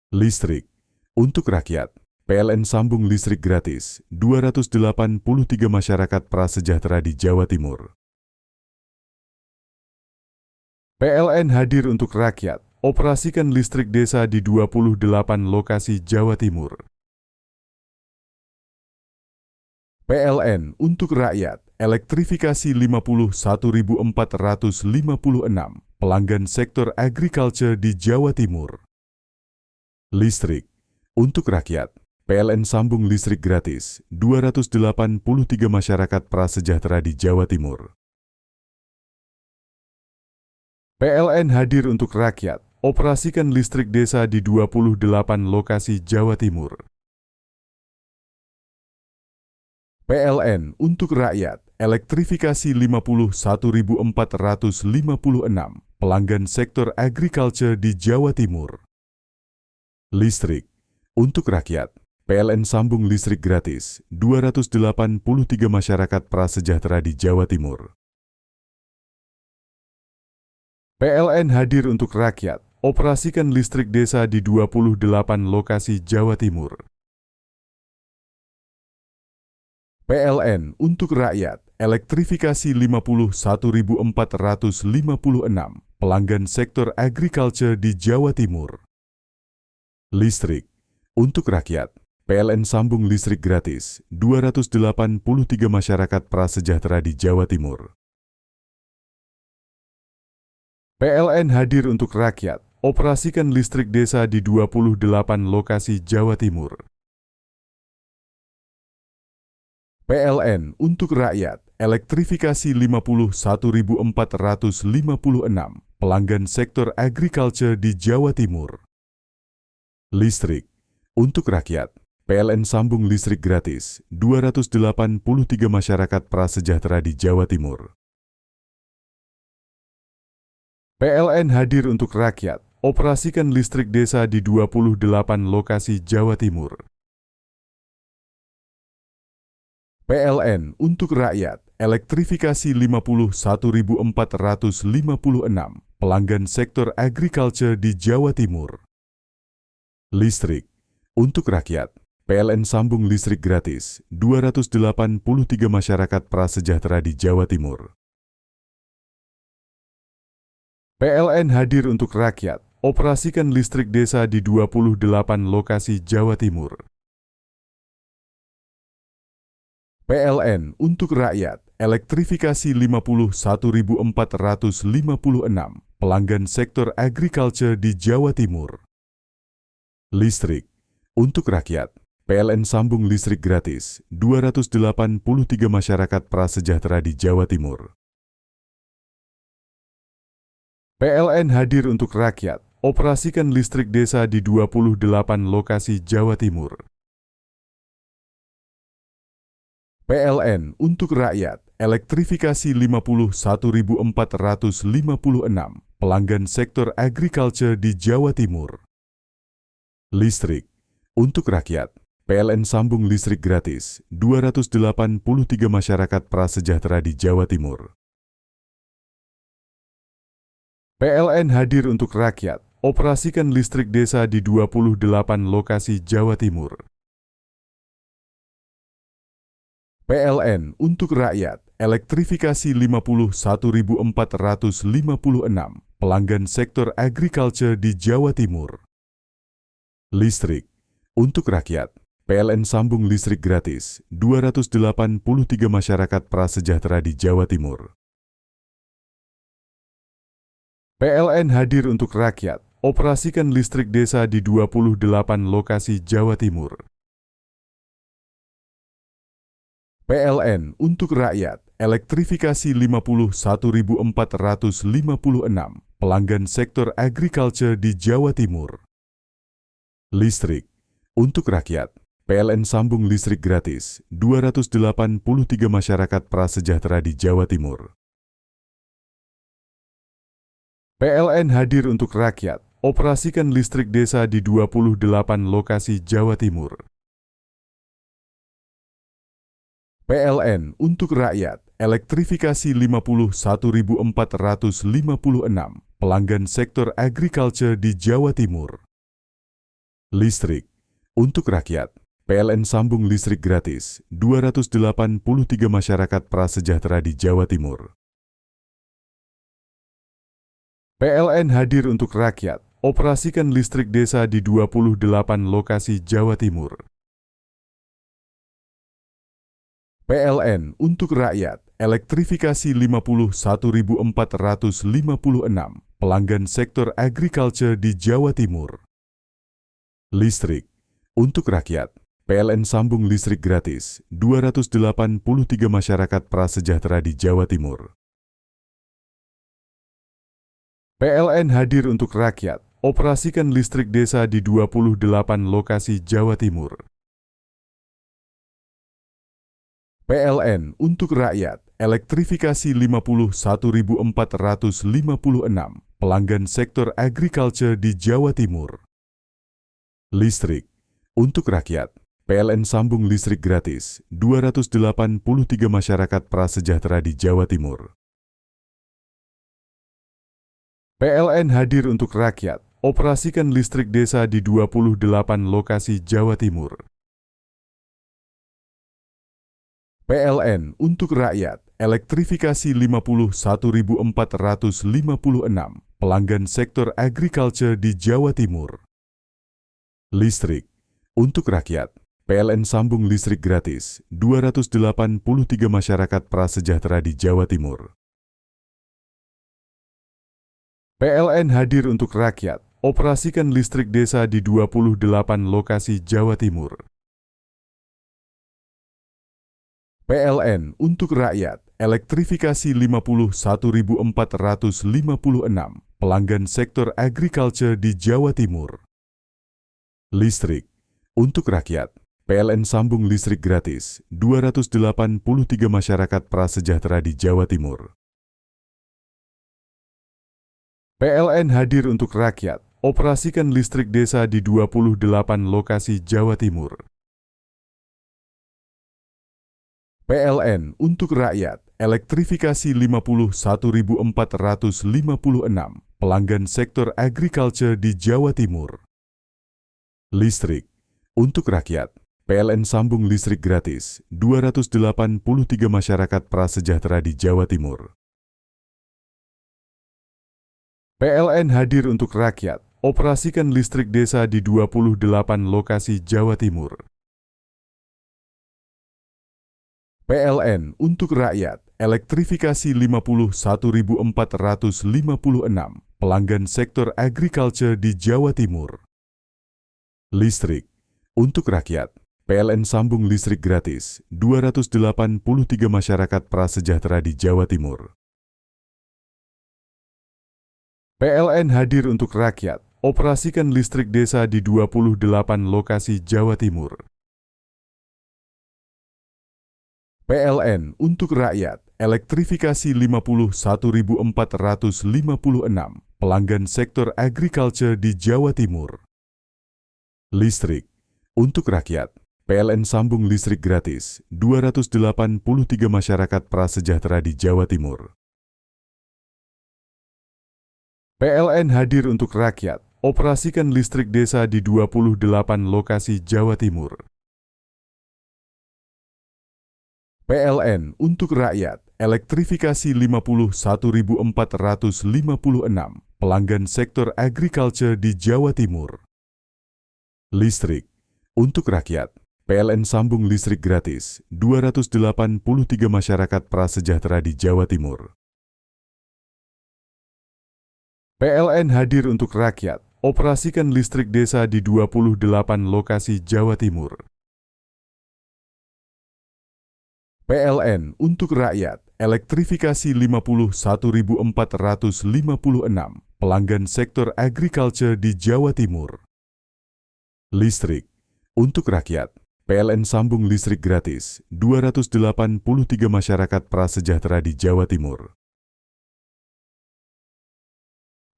Speaker 8: Listrik untuk rakyat, PLN sambung listrik gratis 283 masyarakat prasejahtera di Jawa Timur. PLN hadir untuk rakyat, operasikan listrik desa di 28 lokasi Jawa Timur. PLN untuk rakyat, elektrifikasi 51.456 pelanggan sektor agriculture di Jawa Timur. Listrik untuk rakyat, PLN sambung listrik gratis 283 masyarakat prasejahtera di Jawa Timur. PLN hadir untuk rakyat, operasikan listrik desa di 28 lokasi Jawa Timur. PLN untuk rakyat, elektrifikasi 51.456 pelanggan sektor agriculture di Jawa Timur. Listrik untuk rakyat, PLN sambung listrik gratis 283 masyarakat prasejahtera di Jawa Timur. PLN hadir untuk rakyat, operasikan listrik desa di 28 lokasi Jawa Timur. PLN untuk rakyat, elektrifikasi 51.456 pelanggan sektor agriculture di Jawa Timur. Listrik untuk rakyat, PLN sambung listrik gratis 283 masyarakat prasejahtera di Jawa Timur. PLN hadir untuk rakyat, operasikan listrik desa di 28 lokasi Jawa Timur. PLN untuk rakyat, elektrifikasi 51.456 pelanggan sektor agriculture di Jawa Timur. Listrik untuk rakyat, PLN sambung listrik gratis 283 masyarakat prasejahtera di Jawa Timur. PLN hadir untuk rakyat, operasikan listrik desa di 28 lokasi Jawa Timur. PLN untuk rakyat, elektrifikasi 51.456 pelanggan sektor agriculture di Jawa Timur. Listrik untuk rakyat, PLN sambung listrik gratis 283 masyarakat prasejahtera di Jawa Timur. PLN hadir untuk rakyat, operasikan listrik desa di 28 lokasi Jawa Timur. PLN untuk rakyat, elektrifikasi 51.456 pelanggan sektor agriculture di Jawa Timur. Listrik untuk rakyat, PLN sambung listrik gratis 283 masyarakat prasejahtera di Jawa Timur. PLN hadir untuk rakyat, operasikan listrik desa di 28 lokasi Jawa Timur. PLN untuk rakyat, elektrifikasi 51.456 pelanggan sektor agriculture di Jawa Timur. Listrik untuk rakyat, PLN sambung listrik gratis 283 masyarakat prasejahtera di Jawa Timur. PLN hadir untuk rakyat, operasikan listrik desa di 28 lokasi Jawa Timur. PLN untuk rakyat, elektrifikasi 51.456 pelanggan sektor agriculture di Jawa Timur. Listrik untuk rakyat, PLN sambung listrik gratis 283 masyarakat prasejahtera di Jawa Timur. PLN hadir untuk rakyat, operasikan listrik desa di 28 lokasi Jawa Timur. PLN untuk rakyat, elektrifikasi 51.456 pelanggan sektor agriculture di Jawa Timur. Listrik untuk rakyat, PLN sambung listrik gratis 283 masyarakat prasejahtera di Jawa Timur. PLN hadir untuk rakyat, operasikan listrik desa di 28 lokasi Jawa Timur. PLN untuk rakyat, elektrifikasi 51.456 pelanggan sektor agriculture di Jawa Timur. Listrik untuk rakyat, PLN sambung listrik gratis 283 masyarakat prasejahtera di Jawa Timur. PLN hadir untuk rakyat, operasikan listrik desa di 28 lokasi Jawa Timur. PLN untuk rakyat, elektrifikasi 51.456 pelanggan sektor agriculture di Jawa Timur. Listrik untuk rakyat, PLN sambung listrik gratis 283 masyarakat prasejahtera di Jawa Timur. PLN hadir untuk rakyat, operasikan listrik desa di 28 lokasi Jawa Timur. PLN untuk rakyat, elektrifikasi 51.456 pelanggan sektor agriculture di Jawa Timur. Listrik untuk rakyat, PLN sambung listrik gratis 283 masyarakat prasejahtera di Jawa Timur. PLN hadir untuk rakyat, operasikan listrik desa di 28 lokasi Jawa Timur. PLN untuk rakyat, elektrifikasi 51.456 pelanggan sektor agriculture di Jawa Timur. Listrik untuk rakyat, PLN sambung listrik gratis 283 masyarakat prasejahtera di Jawa Timur. PLN hadir untuk rakyat, operasikan listrik desa di 28 lokasi Jawa Timur. PLN untuk rakyat, elektrifikasi 51.456 pelanggan sektor agriculture di Jawa Timur. Listrik untuk rakyat, PLN sambung listrik gratis 283 masyarakat prasejahtera di Jawa Timur. PLN hadir untuk rakyat, operasikan listrik desa di 28 lokasi Jawa Timur. PLN untuk rakyat, elektrifikasi 51.456 pelanggan sektor agriculture di Jawa Timur. Listrik untuk rakyat, PLN sambung listrik gratis 283 masyarakat prasejahtera di Jawa Timur. PLN hadir untuk rakyat, operasikan listrik desa di 28 lokasi Jawa Timur. PLN untuk rakyat, elektrifikasi 51.456 pelanggan sektor agriculture di Jawa Timur. Listrik untuk rakyat, PLN sambung listrik gratis 283 masyarakat prasejahtera di Jawa Timur. PLN hadir untuk rakyat, operasikan listrik desa di 28 lokasi Jawa Timur. PLN untuk rakyat, elektrifikasi 51.456 pelanggan sektor agriculture di Jawa Timur. Listrik untuk rakyat, PLN sambung listrik gratis 283 masyarakat prasejahtera di Jawa Timur. PLN hadir untuk rakyat, operasikan listrik desa di 28 lokasi Jawa Timur. PLN untuk rakyat, elektrifikasi 51.456 pelanggan sektor agriculture di Jawa Timur. Listrik untuk rakyat, PLN sambung listrik gratis 283 masyarakat prasejahtera di Jawa Timur. PLN hadir untuk rakyat, operasikan listrik desa di 28 lokasi Jawa Timur. PLN untuk rakyat, elektrifikasi 51.456 pelanggan sektor agriculture di Jawa Timur. Listrik untuk rakyat, PLN sambung listrik gratis 283 masyarakat prasejahtera di Jawa Timur.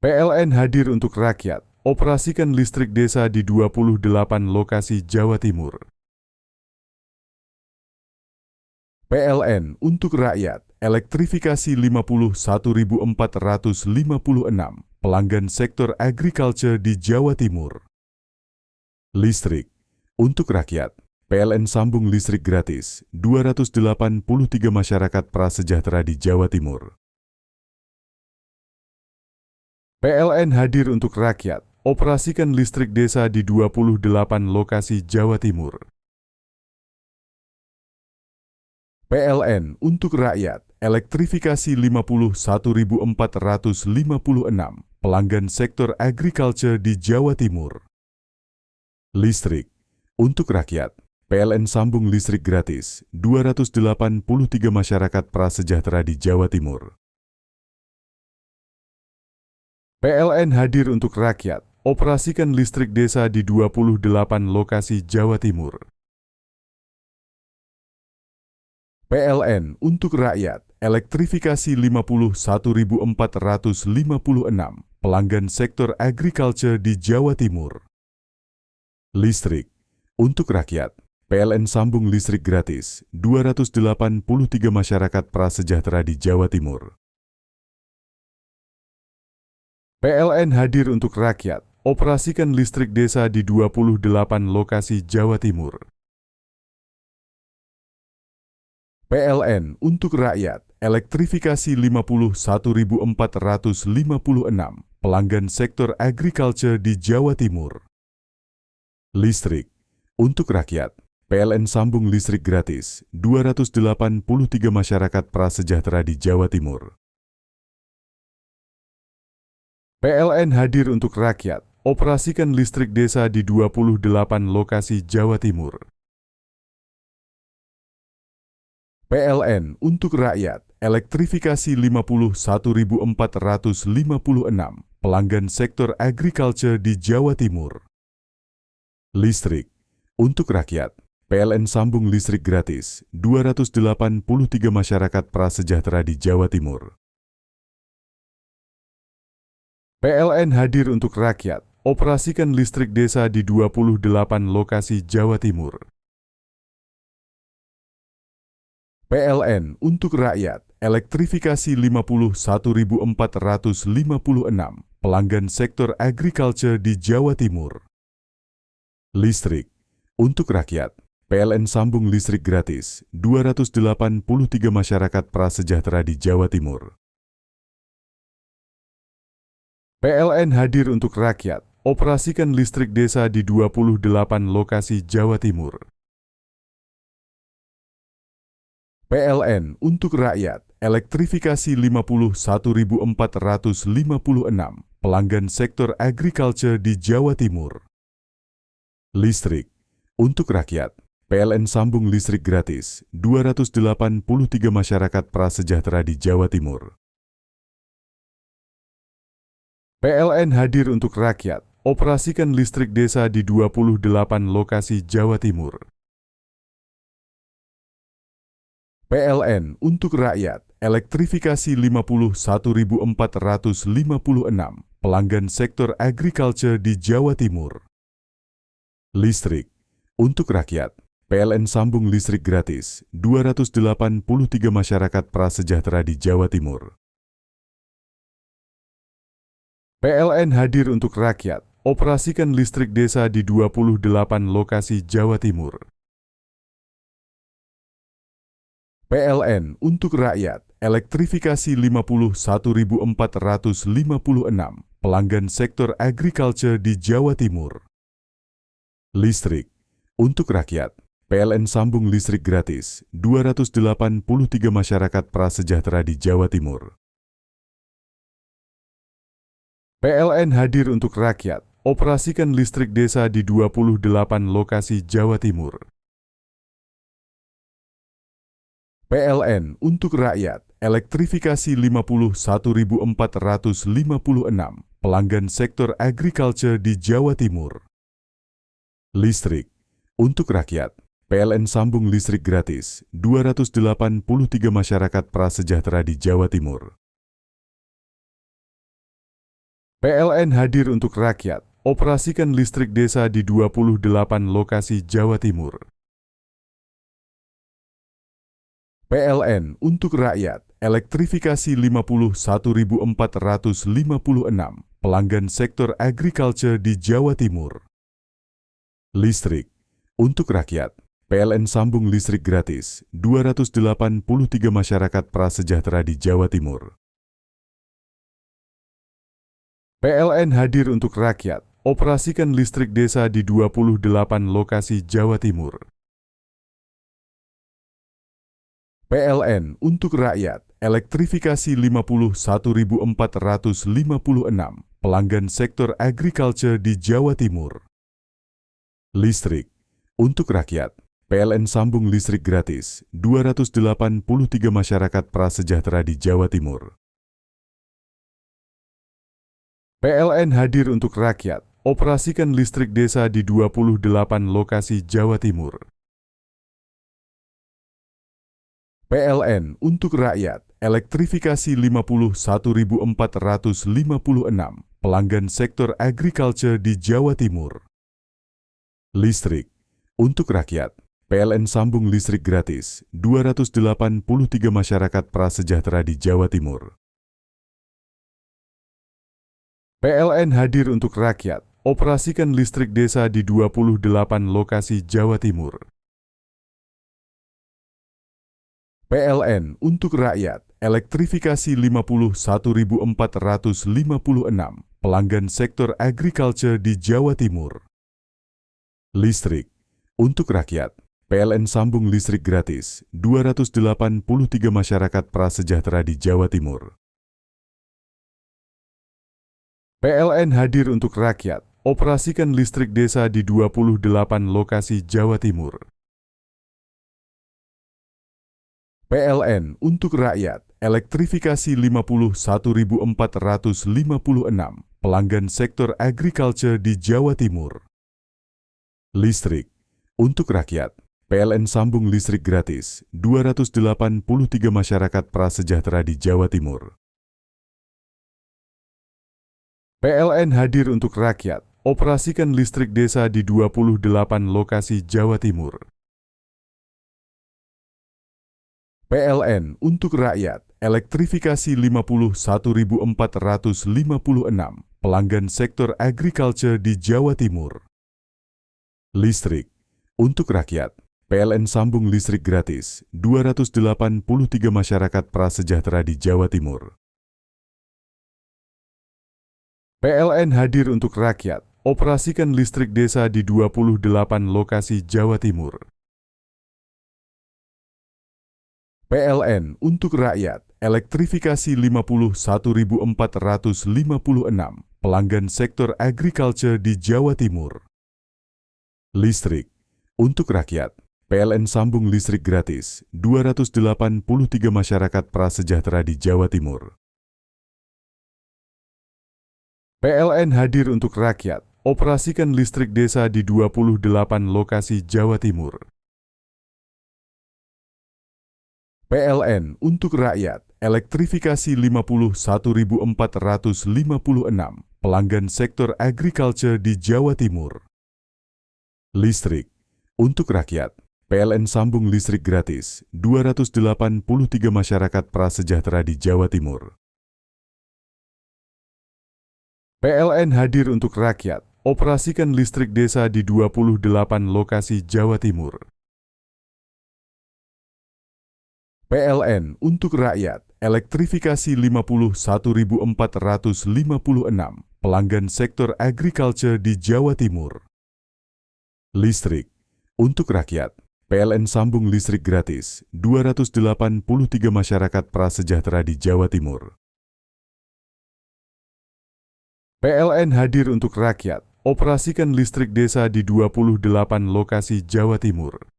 Speaker 8: PLN hadir untuk rakyat, operasikan listrik desa di 28 lokasi Jawa Timur. PLN untuk rakyat, elektrifikasi 51.456 pelanggan sektor agriculture di Jawa Timur. Listrik untuk rakyat, PLN sambung listrik gratis 283 masyarakat prasejahtera di Jawa Timur. PLN hadir untuk rakyat, operasikan listrik desa di 28 lokasi Jawa Timur. PLN untuk rakyat, elektrifikasi 51.456 pelanggan sektor agriculture di Jawa Timur. Listrik untuk rakyat, PLN sambung listrik gratis 283 masyarakat prasejahtera di Jawa Timur. PLN hadir untuk rakyat, operasikan listrik desa di 28 lokasi Jawa Timur. PLN untuk rakyat, elektrifikasi 51.456 pelanggan sektor agriculture di Jawa Timur. Listrik untuk rakyat, PLN sambung listrik gratis 283 masyarakat prasejahtera di Jawa Timur. PLN hadir untuk rakyat, operasikan listrik desa di 28 lokasi Jawa Timur. PLN untuk rakyat, elektrifikasi 51.456 pelanggan sektor agriculture di Jawa Timur. Listrik untuk rakyat, PLN sambung listrik gratis 283 masyarakat prasejahtera di Jawa Timur. PLN hadir untuk rakyat, operasikan listrik desa di 28 lokasi Jawa Timur. PLN untuk rakyat, elektrifikasi 51.456 pelanggan sektor agriculture di Jawa Timur. Listrik untuk rakyat, PLN sambung listrik gratis 283 masyarakat prasejahtera di Jawa Timur. PLN hadir untuk rakyat, operasikan listrik desa di 28 lokasi Jawa Timur. PLN untuk rakyat, elektrifikasi 51.456 pelanggan sektor agriculture di Jawa Timur. Listrik untuk rakyat, PLN sambung listrik gratis 283 masyarakat prasejahtera di Jawa Timur. PLN hadir untuk rakyat, operasikan listrik desa di 28 lokasi Jawa Timur. PLN untuk rakyat, elektrifikasi 51.456 pelanggan sektor agriculture di Jawa Timur. Listrik untuk rakyat, PLN sambung listrik gratis 283 masyarakat prasejahtera di Jawa Timur. PLN hadir untuk rakyat, operasikan listrik desa di 28 lokasi Jawa Timur. PLN untuk rakyat, elektrifikasi 51.456 pelanggan sektor agriculture di Jawa Timur. Listrik untuk rakyat, PLN sambung listrik gratis 283 masyarakat prasejahtera di Jawa Timur. PLN hadir untuk rakyat, operasikan listrik desa di 28 lokasi Jawa Timur. PLN untuk rakyat, elektrifikasi 51.456 pelanggan sektor agriculture di Jawa Timur. Listrik untuk rakyat, PLN sambung listrik gratis 283 masyarakat prasejahtera di Jawa Timur. PLN hadir untuk rakyat, operasikan listrik desa di 28 lokasi Jawa Timur. PLN untuk rakyat, elektrifikasi 51.456 pelanggan sektor agriculture di Jawa Timur. Listrik untuk rakyat, PLN sambung listrik gratis 283 masyarakat prasejahtera di Jawa Timur. PLN hadir untuk rakyat, operasikan listrik desa di 28 lokasi Jawa Timur. PLN untuk rakyat, elektrifikasi 51.456 pelanggan sektor agriculture di Jawa Timur. Listrik untuk rakyat, PLN sambung listrik gratis 283 masyarakat prasejahtera di Jawa Timur. PLN hadir untuk rakyat, operasikan listrik desa di 28 lokasi Jawa Timur. PLN untuk rakyat, elektrifikasi 51.456 pelanggan sektor agriculture di Jawa Timur. Listrik untuk rakyat, PLN sambung listrik gratis 283 masyarakat prasejahtera di Jawa Timur. PLN hadir untuk rakyat, operasikan listrik desa di 28 lokasi Jawa Timur. PLN untuk rakyat, elektrifikasi 51.456 pelanggan sektor agriculture di Jawa Timur. Listrik untuk rakyat, PLN sambung listrik gratis 283 masyarakat prasejahtera di Jawa Timur. PLN hadir untuk rakyat, operasikan listrik desa di 28 lokasi Jawa Timur. PLN untuk rakyat, elektrifikasi 51.456 pelanggan sektor agriculture di Jawa Timur. Listrik untuk rakyat, PLN sambung listrik gratis 283 masyarakat prasejahtera di Jawa Timur. PLN hadir untuk rakyat, operasikan listrik desa di 28 lokasi Jawa Timur. PLN untuk rakyat, elektrifikasi 51.456 pelanggan sektor agriculture di Jawa Timur. Listrik untuk rakyat, PLN sambung listrik gratis 283 masyarakat prasejahtera di Jawa Timur. PLN hadir untuk rakyat, operasikan listrik desa di 28 lokasi Jawa Timur. PLN untuk rakyat, elektrifikasi 51.456 pelanggan sektor agriculture di Jawa Timur. Listrik untuk rakyat, PLN sambung listrik gratis 283 masyarakat prasejahtera di Jawa Timur. PLN hadir untuk rakyat, operasikan listrik desa di 28 lokasi Jawa Timur. PLN untuk rakyat, elektrifikasi 51.456 pelanggan sektor agriculture di Jawa Timur. Listrik untuk rakyat, PLN sambung listrik gratis 283 masyarakat prasejahtera di Jawa Timur. PLN hadir untuk rakyat, operasikan listrik desa di 28 lokasi Jawa Timur. PLN untuk rakyat, elektrifikasi 51.456 pelanggan sektor agriculture di Jawa Timur. Listrik untuk rakyat, PLN sambung listrik gratis 283 masyarakat prasejahtera di Jawa Timur. PLN hadir untuk rakyat, operasikan listrik desa di 28 lokasi Jawa Timur. PLN untuk rakyat, elektrifikasi 51.456 pelanggan sektor agriculture di Jawa Timur. Listrik untuk rakyat, PLN sambung listrik gratis 283 masyarakat prasejahtera di Jawa Timur. PLN hadir untuk rakyat, operasikan listrik desa di 28 lokasi Jawa Timur.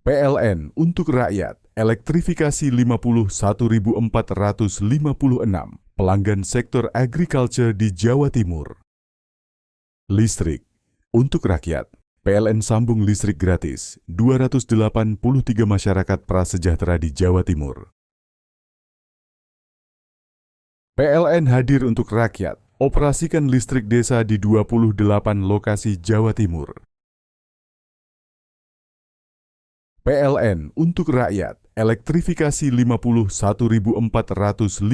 Speaker 8: PLN untuk rakyat, elektrifikasi 51.456 pelanggan sektor agriculture di Jawa Timur. Listrik untuk rakyat, PLN sambung listrik gratis 283 masyarakat prasejahtera di Jawa Timur. PLN hadir untuk rakyat, operasikan listrik desa di 28 lokasi Jawa Timur. PLN untuk rakyat, elektrifikasi 51.456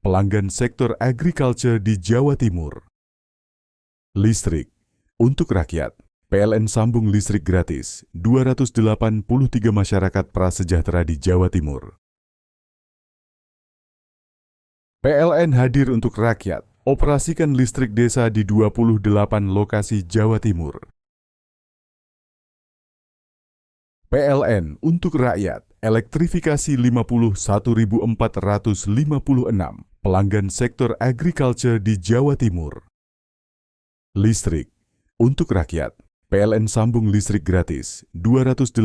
Speaker 8: pelanggan sektor agriculture di Jawa Timur. Listrik untuk rakyat, PLN sambung listrik gratis 283 masyarakat prasejahtera di Jawa Timur. PLN hadir untuk rakyat, operasikan listrik desa di 28 lokasi Jawa Timur. PLN untuk rakyat, elektrifikasi 51.456 pelanggan sektor agriculture di Jawa Timur. Listrik untuk rakyat, PLN sambung listrik gratis 283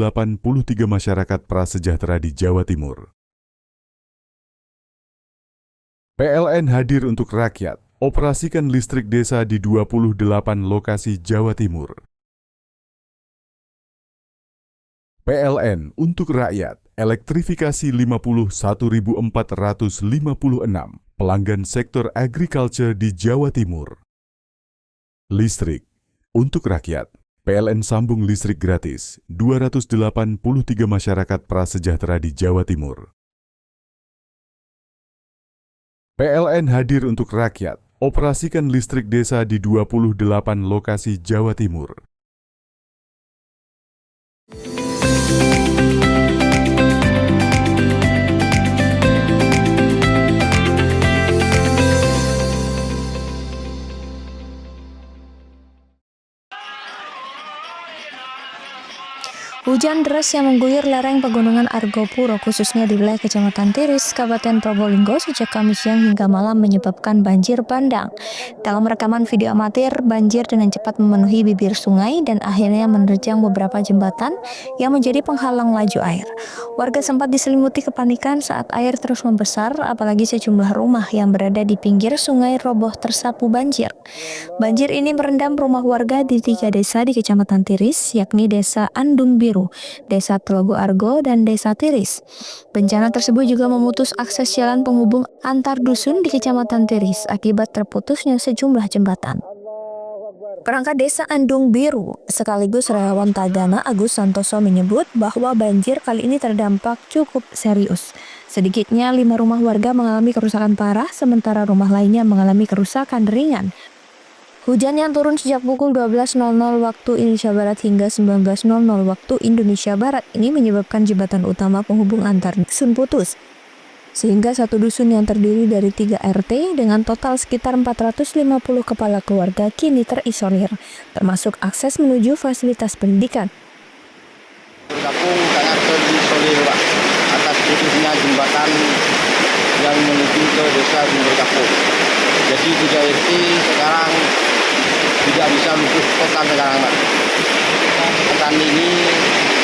Speaker 8: masyarakat prasejahtera di Jawa Timur. PLN hadir untuk rakyat, operasikan listrik desa di 28 lokasi Jawa Timur. PLN untuk rakyat, elektrifikasi 51.456 pelanggan sektor agriculture di Jawa Timur. Listrik untuk rakyat, PLN sambung listrik gratis 283 masyarakat prasejahtera di Jawa Timur. PLN hadir untuk rakyat, operasikan listrik desa di 28 lokasi Jawa Timur.
Speaker 1: Hujan deras yang mengguyur lereng pegunungan Argopuro khususnya di wilayah Kecamatan Tiris, Kabupaten Probolinggo sejak Kamis siang hingga malam menyebabkan banjir bandang. Dalam rekaman video amatir, banjir dengan cepat memenuhi bibir sungai dan akhirnya menerjang beberapa jembatan yang menjadi penghalang laju air. Warga sempat diselimuti kepanikan saat air terus membesar, apalagi sejumlah rumah yang berada di pinggir sungai roboh tersapu banjir. Banjir ini merendam rumah warga di 3 desa di Kecamatan Tiris, yakni Desa Andung Biru, Desa Telogo Argo, dan Desa Tiris. Bencana tersebut juga memutus akses jalan penghubung antar dusun di Kecamatan Tiris akibat terputusnya sejumlah jembatan. Perangkat Desa Andung Biru sekaligus relawan Tagana Agus Santoso menyebut bahwa banjir kali ini terdampak cukup serius. Sedikitnya 5 rumah warga mengalami kerusakan parah, sementara rumah lainnya mengalami kerusakan ringan. Hujan yang turun sejak pukul 12.00 waktu Indonesia Barat hingga 19.00 waktu Indonesia Barat ini menyebabkan jembatan utama penghubung antar dusun putus. Sehingga satu dusun yang terdiri dari 3 RT dengan total sekitar 450 kepala keluarga kini terisolir, termasuk akses menuju fasilitas pendidikan.
Speaker 9: Kampung sangat terisolir, Pak, atas putusnya jembatan yang menuju ke desa Sumber Kapung. Jadi 3 RT sekarang tidak bisa luput total sekarang, Pak. Dan ini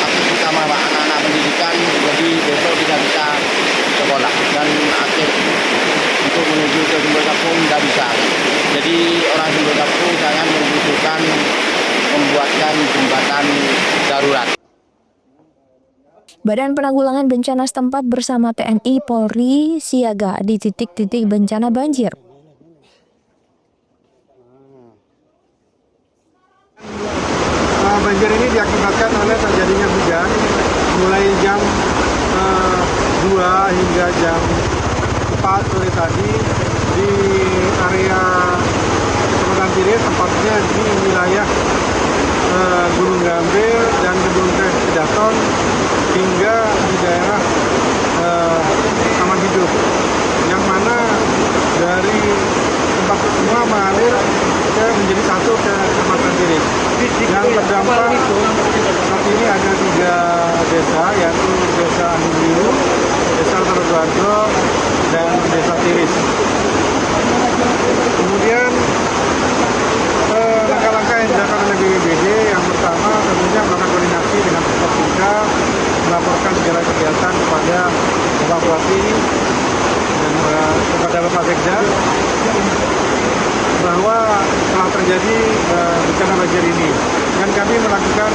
Speaker 9: akses utama, Pak, anak-anak pendidikan, jadi besok tidak bisa sekolah dan akses untuk menuju ke Sumber Kapung tidak bisa. Jadi orang Sumber Kapung sangat membutuhkan membuatkan jembatan darurat.
Speaker 1: Badan Penanggulangan Bencana setempat bersama TNI Polri siaga di titik-titik bencana banjir.
Speaker 5: Banjir ini diakibatkan oleh terjadinya hujan mulai jam 2 hingga jam 4 sore tadi di area Kecamatan Tiris, tempatnya di wilayah Gunung Gambir dan Gedung Teh Daton hingga di daerah Taman Hidup, yang mana dari tempat semua mengalir menjadi satu ke Kecamatan Tiris. Yang terdampak saat ini ada 3 desa, yaitu Desa Andung Biru, Desa Telogo Argo, dan Desa Tiris. Kemudian langkah-langkah yang dilakukan oleh BPBD yang pertama tentunya melakukan koordinasi dengan Forkopimda, melaporkan segala kegiatan kepada Bapak Bupati dan kepada Bapak Sekda bahwa telah terjadi bencana banjir ini, dan kami melakukan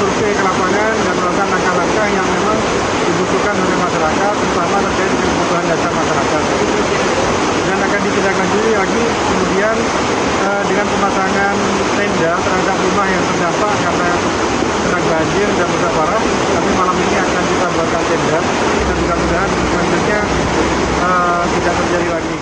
Speaker 5: survei ke lapangan dan melakukan langkah-langkah yang memang dibutuhkan oleh masyarakat, terutama terkait dengan kebutuhan dasar masyarakat, dan akan ditindaklanjuti lagi kemudian dengan pemasangan tenda terhadap rumah yang terdampak karena kena banjir dan rusak parah. Tapi malam ini akan kita buatkan tenda dan mudah-mudahan selanjutnya tidak terjadi lagi.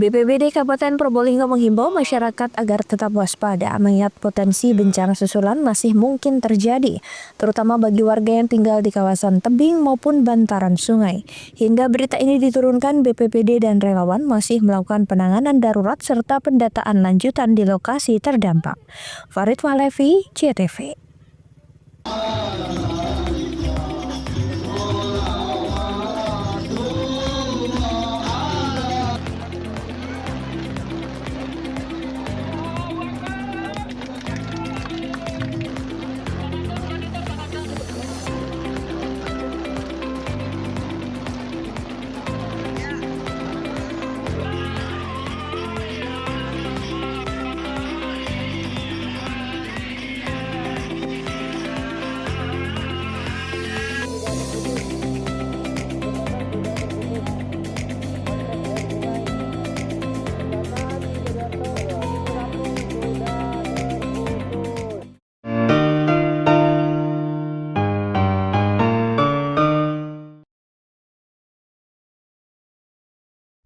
Speaker 1: BPBD Kabupaten Probolinggo menghimbau masyarakat agar tetap waspada mengingat potensi bencana susulan masih mungkin terjadi, terutama bagi warga yang tinggal di kawasan tebing maupun bantaran sungai. Hingga berita ini diturunkan, BPBD dan relawan masih melakukan penanganan darurat serta pendataan lanjutan di lokasi terdampak. Farid Walevi, CTV.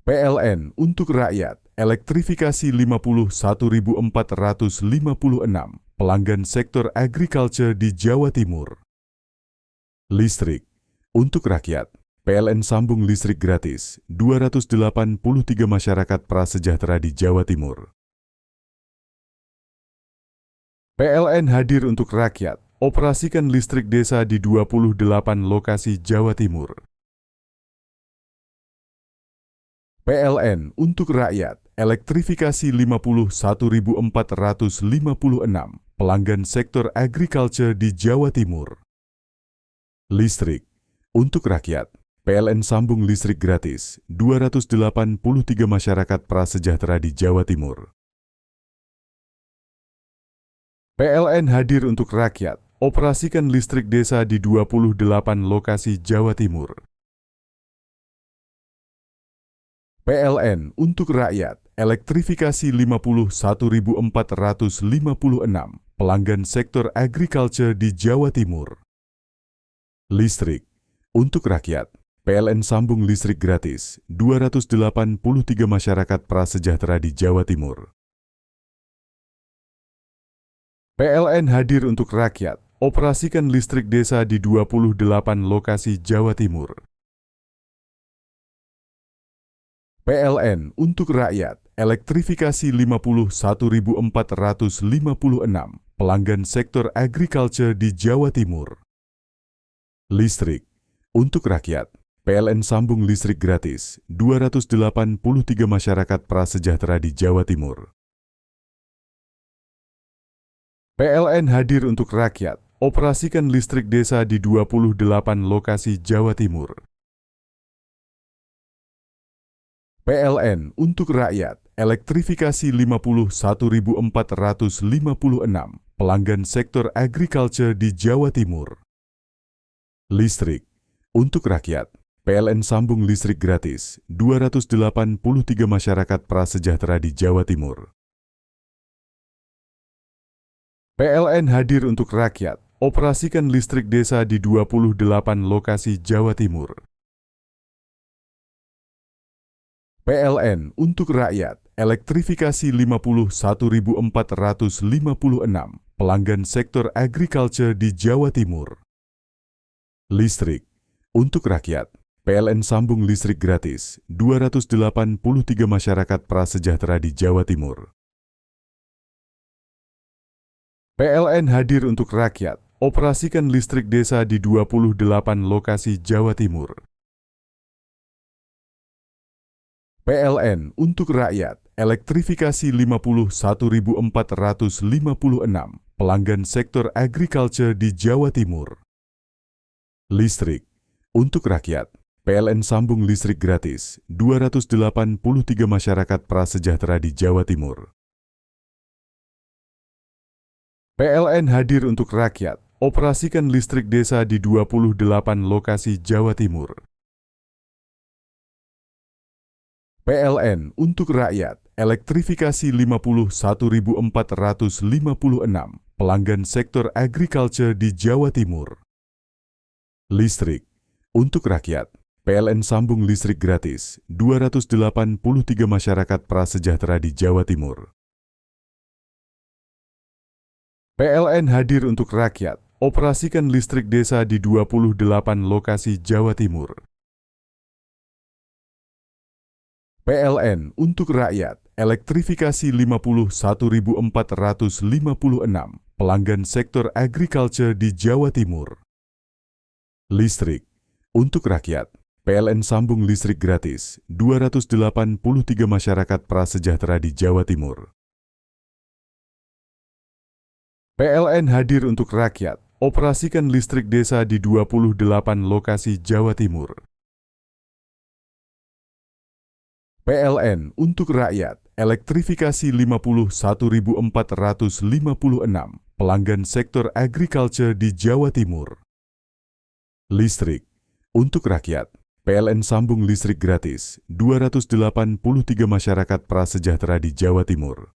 Speaker 8: PLN untuk rakyat, elektrifikasi 51.456 pelanggan sektor agriculture di Jawa Timur. Listrik untuk rakyat, PLN sambung listrik gratis 283 masyarakat prasejahtera di Jawa Timur. PLN hadir untuk rakyat, operasikan listrik desa di 28 lokasi Jawa Timur. PLN untuk rakyat, elektrifikasi 51.456 pelanggan sektor agriculture di Jawa Timur. Listrik untuk rakyat, PLN sambung listrik gratis 283 masyarakat prasejahtera di Jawa Timur. PLN hadir untuk rakyat, operasikan listrik desa di 28 lokasi Jawa Timur. PLN untuk rakyat, elektrifikasi 51.456 pelanggan sektor agriculture di Jawa Timur. Listrik untuk rakyat, PLN sambung listrik gratis 283 masyarakat prasejahtera di Jawa Timur. PLN hadir untuk rakyat, operasikan listrik desa di 28 lokasi Jawa Timur. PLN untuk rakyat, elektrifikasi 51.456 pelanggan sektor agriculture di Jawa Timur. Listrik untuk rakyat, PLN sambung listrik gratis 283 masyarakat prasejahtera di Jawa Timur. PLN hadir untuk rakyat, operasikan listrik desa di 28 lokasi Jawa Timur. PLN untuk rakyat, elektrifikasi 51.456 pelanggan sektor agriculture di Jawa Timur. Listrik untuk rakyat, PLN sambung listrik gratis 283 masyarakat prasejahtera di Jawa Timur. PLN hadir untuk rakyat, operasikan listrik desa di 28 lokasi Jawa Timur. PLN untuk rakyat, elektrifikasi 51.456 pelanggan sektor agriculture di Jawa Timur. Listrik untuk rakyat, PLN sambung listrik gratis 283 masyarakat prasejahtera di Jawa Timur. PLN hadir untuk rakyat, operasikan listrik desa di 28 lokasi Jawa Timur. PLN untuk rakyat, elektrifikasi 51.456 pelanggan sektor agriculture di Jawa Timur. Listrik untuk rakyat, PLN sambung listrik gratis 283 masyarakat prasejahtera di Jawa Timur. PLN hadir untuk rakyat, operasikan listrik desa di 28 lokasi Jawa Timur. PLN untuk rakyat, elektrifikasi 51.456 pelanggan sektor agriculture di Jawa Timur. Listrik untuk rakyat, PLN sambung listrik gratis 283 masyarakat prasejahtera di Jawa Timur. PLN hadir untuk rakyat, operasikan listrik desa di 28 lokasi Jawa Timur. PLN untuk rakyat, elektrifikasi 51.456 pelanggan sektor agriculture di Jawa Timur. Listrik untuk rakyat, PLN sambung listrik gratis 283 masyarakat prasejahtera di Jawa Timur. PLN hadir untuk rakyat, operasikan listrik desa di 28 lokasi Jawa Timur. PLN untuk rakyat, elektrifikasi 51.456 pelanggan sektor agriculture di Jawa Timur. Listrik untuk rakyat, PLN sambung listrik gratis 283 masyarakat prasejahtera di Jawa Timur.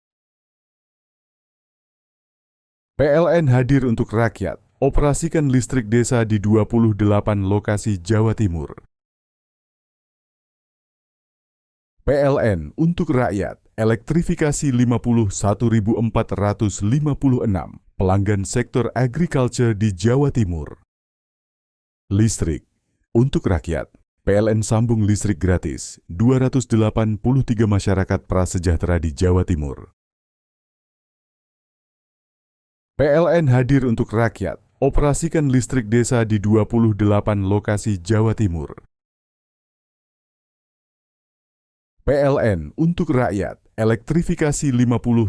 Speaker 8: PLN hadir untuk rakyat, operasikan listrik desa di 28 lokasi Jawa Timur. PLN untuk rakyat, elektrifikasi 51.456 pelanggan sektor agriculture di Jawa Timur. Listrik untuk rakyat, PLN sambung listrik gratis 283 masyarakat prasejahtera di Jawa Timur. PLN hadir untuk rakyat, operasikan listrik desa di 28 lokasi Jawa Timur. PLN untuk rakyat, elektrifikasi 51.456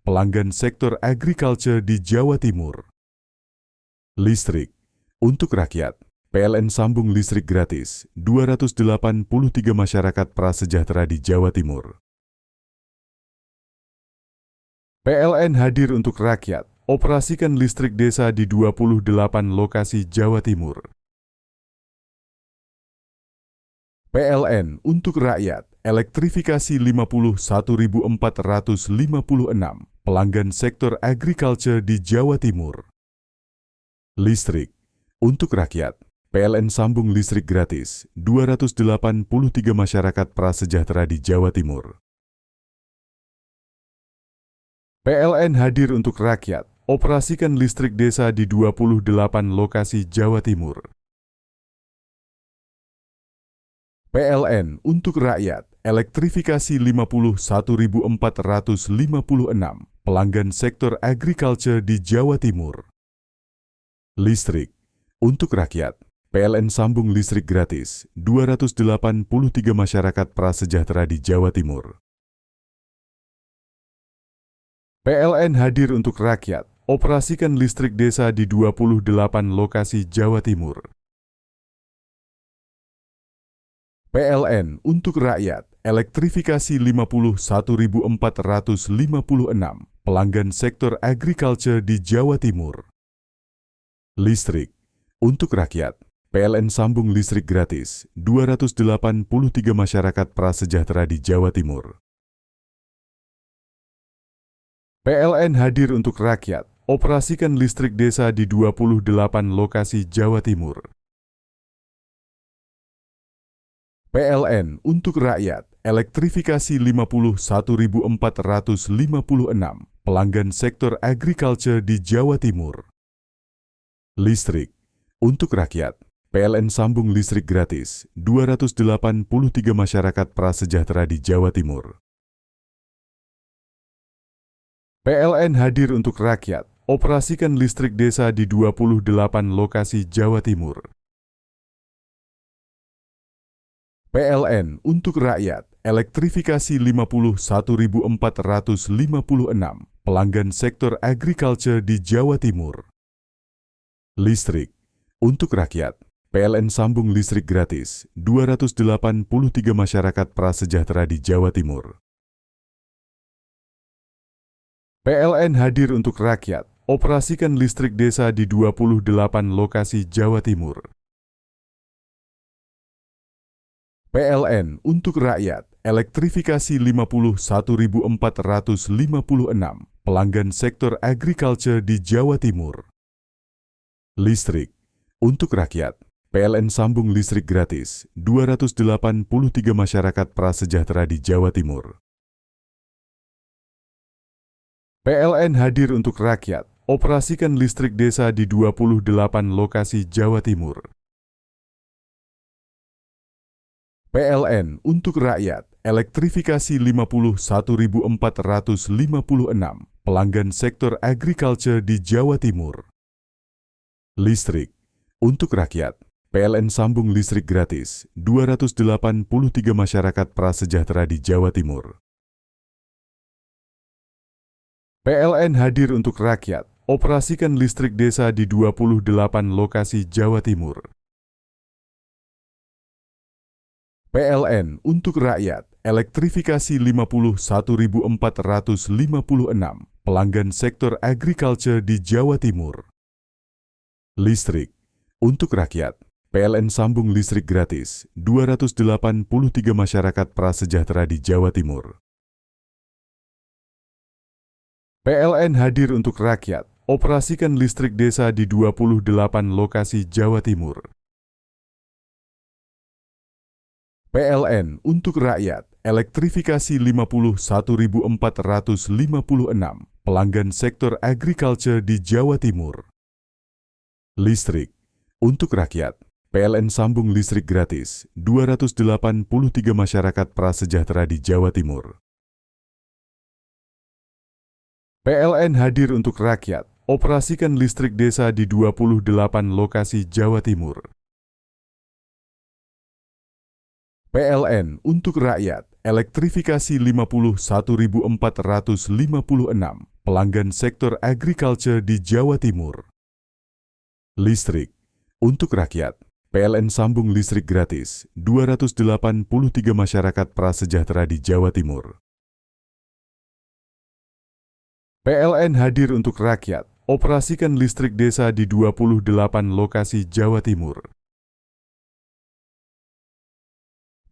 Speaker 8: pelanggan sektor agriculture di Jawa Timur. Listrik untuk rakyat, PLN sambung listrik gratis 283 masyarakat prasejahtera di Jawa Timur. PLN hadir untuk rakyat, operasikan listrik desa di 28 lokasi Jawa Timur. PLN untuk rakyat, elektrifikasi 51.456 pelanggan sektor agriculture di Jawa Timur. Listrik untuk rakyat, PLN sambung listrik gratis 283 masyarakat prasejahtera di Jawa Timur. PLN hadir untuk rakyat, operasikan listrik desa di 28 lokasi Jawa Timur. PLN untuk rakyat, elektrifikasi 51.456 pelanggan sektor agriculture di Jawa Timur. Listrik untuk rakyat, PLN sambung listrik gratis 283 masyarakat prasejahtera di Jawa Timur. PLN hadir untuk rakyat, operasikan listrik desa di 28 lokasi Jawa Timur. PLN untuk rakyat, elektrifikasi 51.456 pelanggan sektor agriculture di Jawa Timur. Listrik untuk rakyat, PLN sambung listrik gratis 283 masyarakat prasejahtera di Jawa Timur. PLN hadir untuk rakyat, operasikan listrik desa di 28 lokasi Jawa Timur. PLN untuk rakyat, elektrifikasi 51.456 pelanggan sektor agriculture di Jawa Timur. Listrik untuk rakyat, PLN sambung listrik gratis 283 masyarakat prasejahtera di Jawa Timur. PLN hadir untuk rakyat, operasikan listrik desa di 28 lokasi Jawa Timur. PLN untuk rakyat, elektrifikasi 51.456 pelanggan sektor agriculture di Jawa Timur. Listrik untuk rakyat, PLN sambung listrik gratis 283 masyarakat prasejahtera di Jawa Timur. PLN hadir untuk rakyat, operasikan listrik desa di 28 lokasi Jawa Timur. PLN untuk rakyat, elektrifikasi 51.456 pelanggan sektor agriculture di Jawa Timur. Listrik untuk rakyat, PLN sambung listrik gratis 283 masyarakat prasejahtera di Jawa Timur. PLN hadir untuk rakyat, operasikan listrik desa di 28 lokasi Jawa Timur. PLN untuk rakyat, elektrifikasi 51.456 pelanggan sektor agriculture di Jawa Timur. Listrik untuk rakyat, PLN sambung listrik gratis 283 masyarakat prasejahtera di Jawa Timur. PLN hadir untuk rakyat, operasikan listrik desa di 28 lokasi Jawa Timur. PLN untuk rakyat, elektrifikasi 51.456 pelanggan sektor agriculture di Jawa Timur. Listrik untuk rakyat, PLN sambung listrik gratis 283 masyarakat prasejahtera di Jawa Timur. PLN hadir untuk rakyat, operasikan listrik desa di 28 lokasi Jawa Timur. PLN untuk rakyat, elektrifikasi 51.456 pelanggan sektor agriculture di Jawa Timur. Listrik untuk rakyat, PLN sambung listrik gratis 283 masyarakat prasejahtera di Jawa Timur. PLN hadir untuk rakyat, operasikan listrik desa di 28 lokasi Jawa Timur. PLN untuk rakyat, elektrifikasi 51.456 pelanggan sektor agriculture di Jawa Timur. Listrik untuk rakyat, PLN sambung listrik gratis 283 masyarakat prasejahtera di Jawa Timur. PLN hadir untuk rakyat, operasikan listrik desa di 28 lokasi Jawa Timur.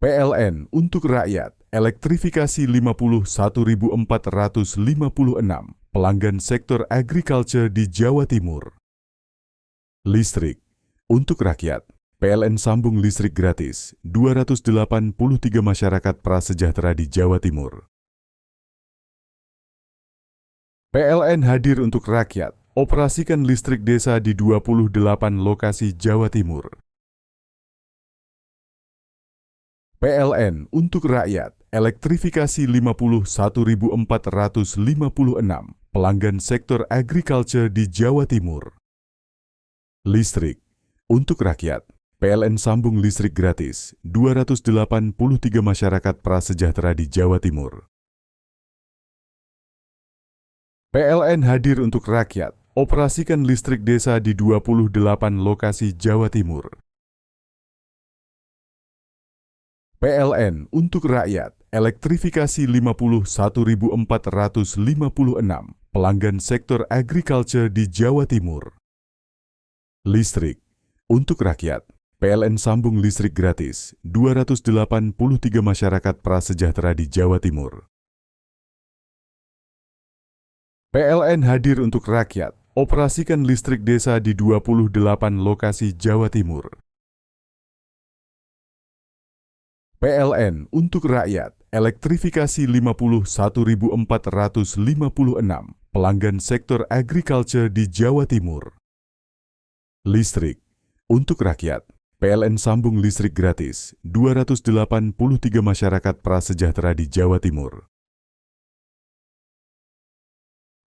Speaker 8: PLN untuk rakyat, elektrifikasi 51.456 pelanggan sektor agriculture di Jawa Timur. Listrik untuk rakyat, PLN sambung listrik gratis 283 masyarakat prasejahtera di Jawa Timur. PLN hadir untuk rakyat, operasikan listrik desa di 28 lokasi Jawa Timur. PLN untuk rakyat, elektrifikasi 51.456 pelanggan sektor agriculture di Jawa Timur. Listrik untuk rakyat, PLN sambung listrik gratis 283 masyarakat prasejahtera di Jawa Timur. PLN hadir untuk rakyat, operasikan listrik desa di 28 lokasi Jawa Timur. PLN untuk rakyat, elektrifikasi 51.456 pelanggan sektor agriculture di Jawa Timur. Listrik untuk rakyat, PLN sambung listrik gratis 283 masyarakat prasejahtera di Jawa Timur. PLN hadir untuk rakyat, operasikan listrik desa di 28 lokasi Jawa Timur. PLN untuk rakyat, elektrifikasi 51.456 pelanggan sektor agriculture di Jawa Timur. Listrik untuk rakyat, PLN sambung listrik gratis 283 masyarakat prasejahtera di Jawa Timur.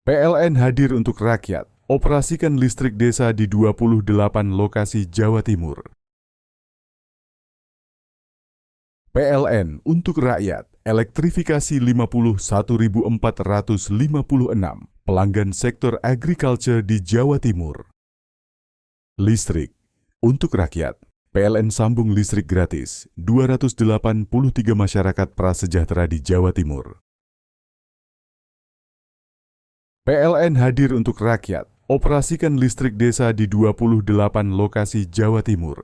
Speaker 8: PLN hadir untuk rakyat, operasikan listrik desa di 28 lokasi Jawa Timur. PLN untuk rakyat, elektrifikasi 51.456 pelanggan sektor agriculture di Jawa Timur. Listrik untuk rakyat, PLN sambung listrik gratis 283 masyarakat prasejahtera di Jawa Timur. PLN hadir untuk rakyat, operasikan listrik desa di 28 lokasi Jawa Timur.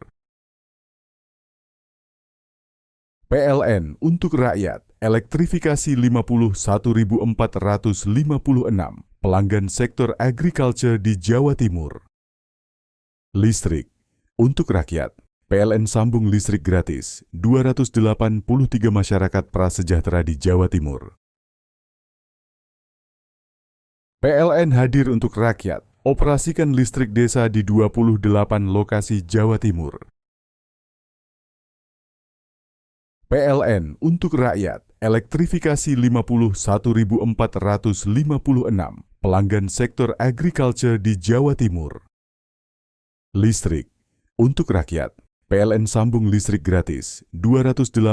Speaker 8: PLN untuk rakyat, elektrifikasi 51.456 pelanggan sektor agriculture di Jawa Timur. Listrik untuk rakyat, PLN sambung listrik gratis 283 masyarakat prasejahtera di Jawa Timur. PLN hadir untuk rakyat, operasikan listrik desa di 28 lokasi Jawa Timur. PLN untuk rakyat, elektrifikasi 51.456 pelanggan sektor agriculture di Jawa Timur. Listrik untuk rakyat, PLN sambung listrik gratis 283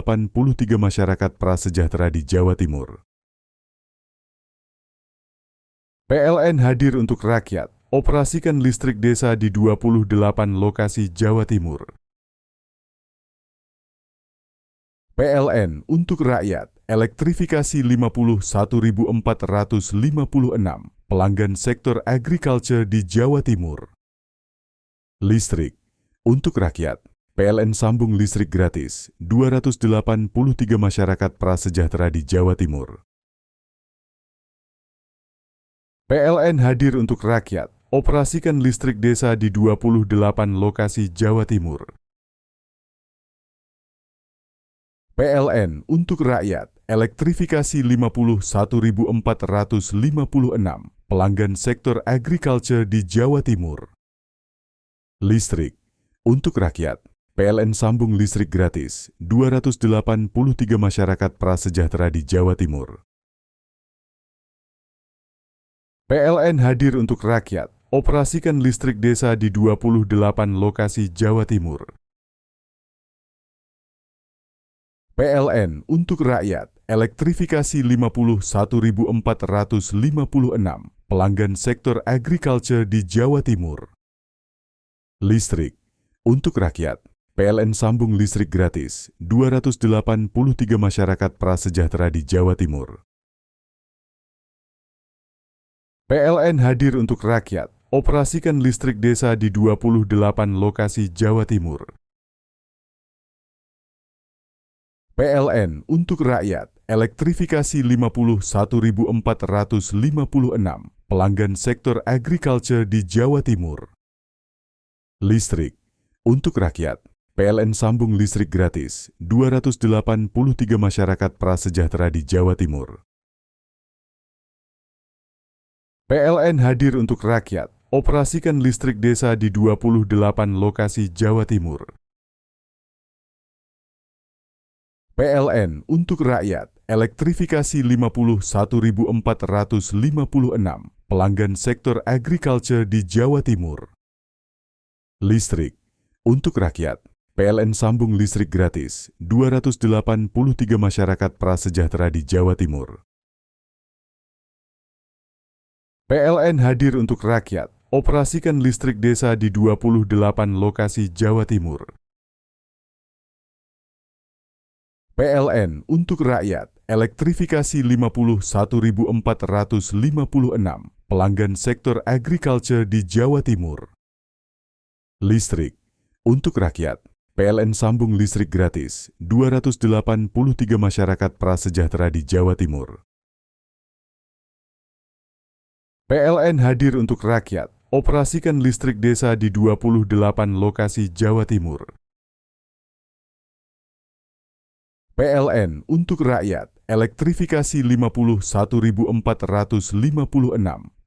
Speaker 8: masyarakat prasejahtera di Jawa Timur. PLN hadir untuk rakyat, operasikan listrik desa di 28 lokasi Jawa Timur. PLN untuk rakyat, elektrifikasi 51.456 pelanggan sektor agriculture di Jawa Timur. Listrik untuk rakyat, PLN sambung listrik gratis 283 masyarakat prasejahtera di Jawa Timur. PLN hadir untuk rakyat, operasikan listrik desa di 28 lokasi Jawa Timur. PLN untuk rakyat, elektrifikasi 51.456 pelanggan sektor agriculture di Jawa Timur. Listrik untuk rakyat, PLN sambung listrik gratis 283 masyarakat prasejahtera di Jawa Timur. PLN hadir untuk rakyat, operasikan listrik desa di 28 lokasi Jawa Timur. PLN untuk rakyat, elektrifikasi 51.456 pelanggan sektor agriculture di Jawa Timur. Listrik untuk rakyat, PLN sambung listrik gratis 283 masyarakat prasejahtera di Jawa Timur. PLN hadir untuk rakyat, operasikan listrik desa di 28 lokasi Jawa Timur. PLN untuk rakyat, elektrifikasi 51.456 pelanggan sektor agriculture di Jawa Timur. Listrik untuk rakyat, PLN sambung listrik gratis 283 masyarakat prasejahtera di Jawa Timur. PLN hadir untuk rakyat, operasikan listrik desa di 28 lokasi Jawa Timur. PLN untuk rakyat, elektrifikasi 51.456 pelanggan sektor agriculture di Jawa Timur. Listrik untuk rakyat, PLN sambung listrik gratis 283 masyarakat prasejahtera di Jawa Timur. PLN hadir untuk rakyat, operasikan listrik desa di 28 lokasi Jawa Timur. PLN untuk rakyat, elektrifikasi 51.456 pelanggan sektor agriculture di Jawa Timur. Listrik untuk rakyat, PLN sambung listrik gratis 283 masyarakat prasejahtera di Jawa Timur. PLN hadir untuk rakyat, operasikan listrik desa di 28 lokasi Jawa Timur. PLN untuk rakyat, elektrifikasi 51.456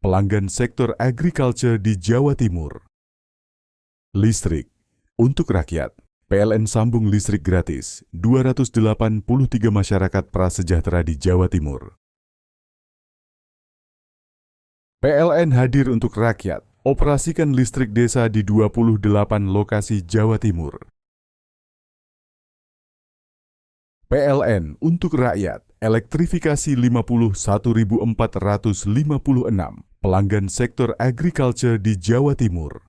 Speaker 8: pelanggan sektor agriculture di Jawa Timur. Listrik untuk rakyat, PLN sambung listrik gratis 283 masyarakat prasejahtera di Jawa Timur. PLN hadir untuk rakyat, operasikan listrik desa di 28 lokasi Jawa Timur. PLN untuk rakyat, elektrifikasi 51.456 pelanggan sektor agriculture di Jawa Timur.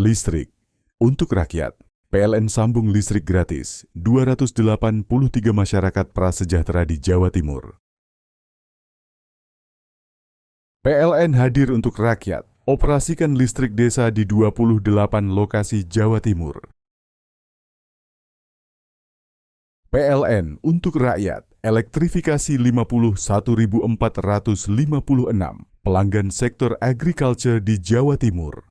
Speaker 8: Listrik untuk rakyat, PLN sambung listrik gratis 283 masyarakat prasejahtera di Jawa Timur. PLN hadir untuk rakyat, operasikan listrik desa di 28 lokasi Jawa Timur. PLN untuk rakyat, elektrifikasi 51.456 pelanggan sektor agriculture di Jawa Timur.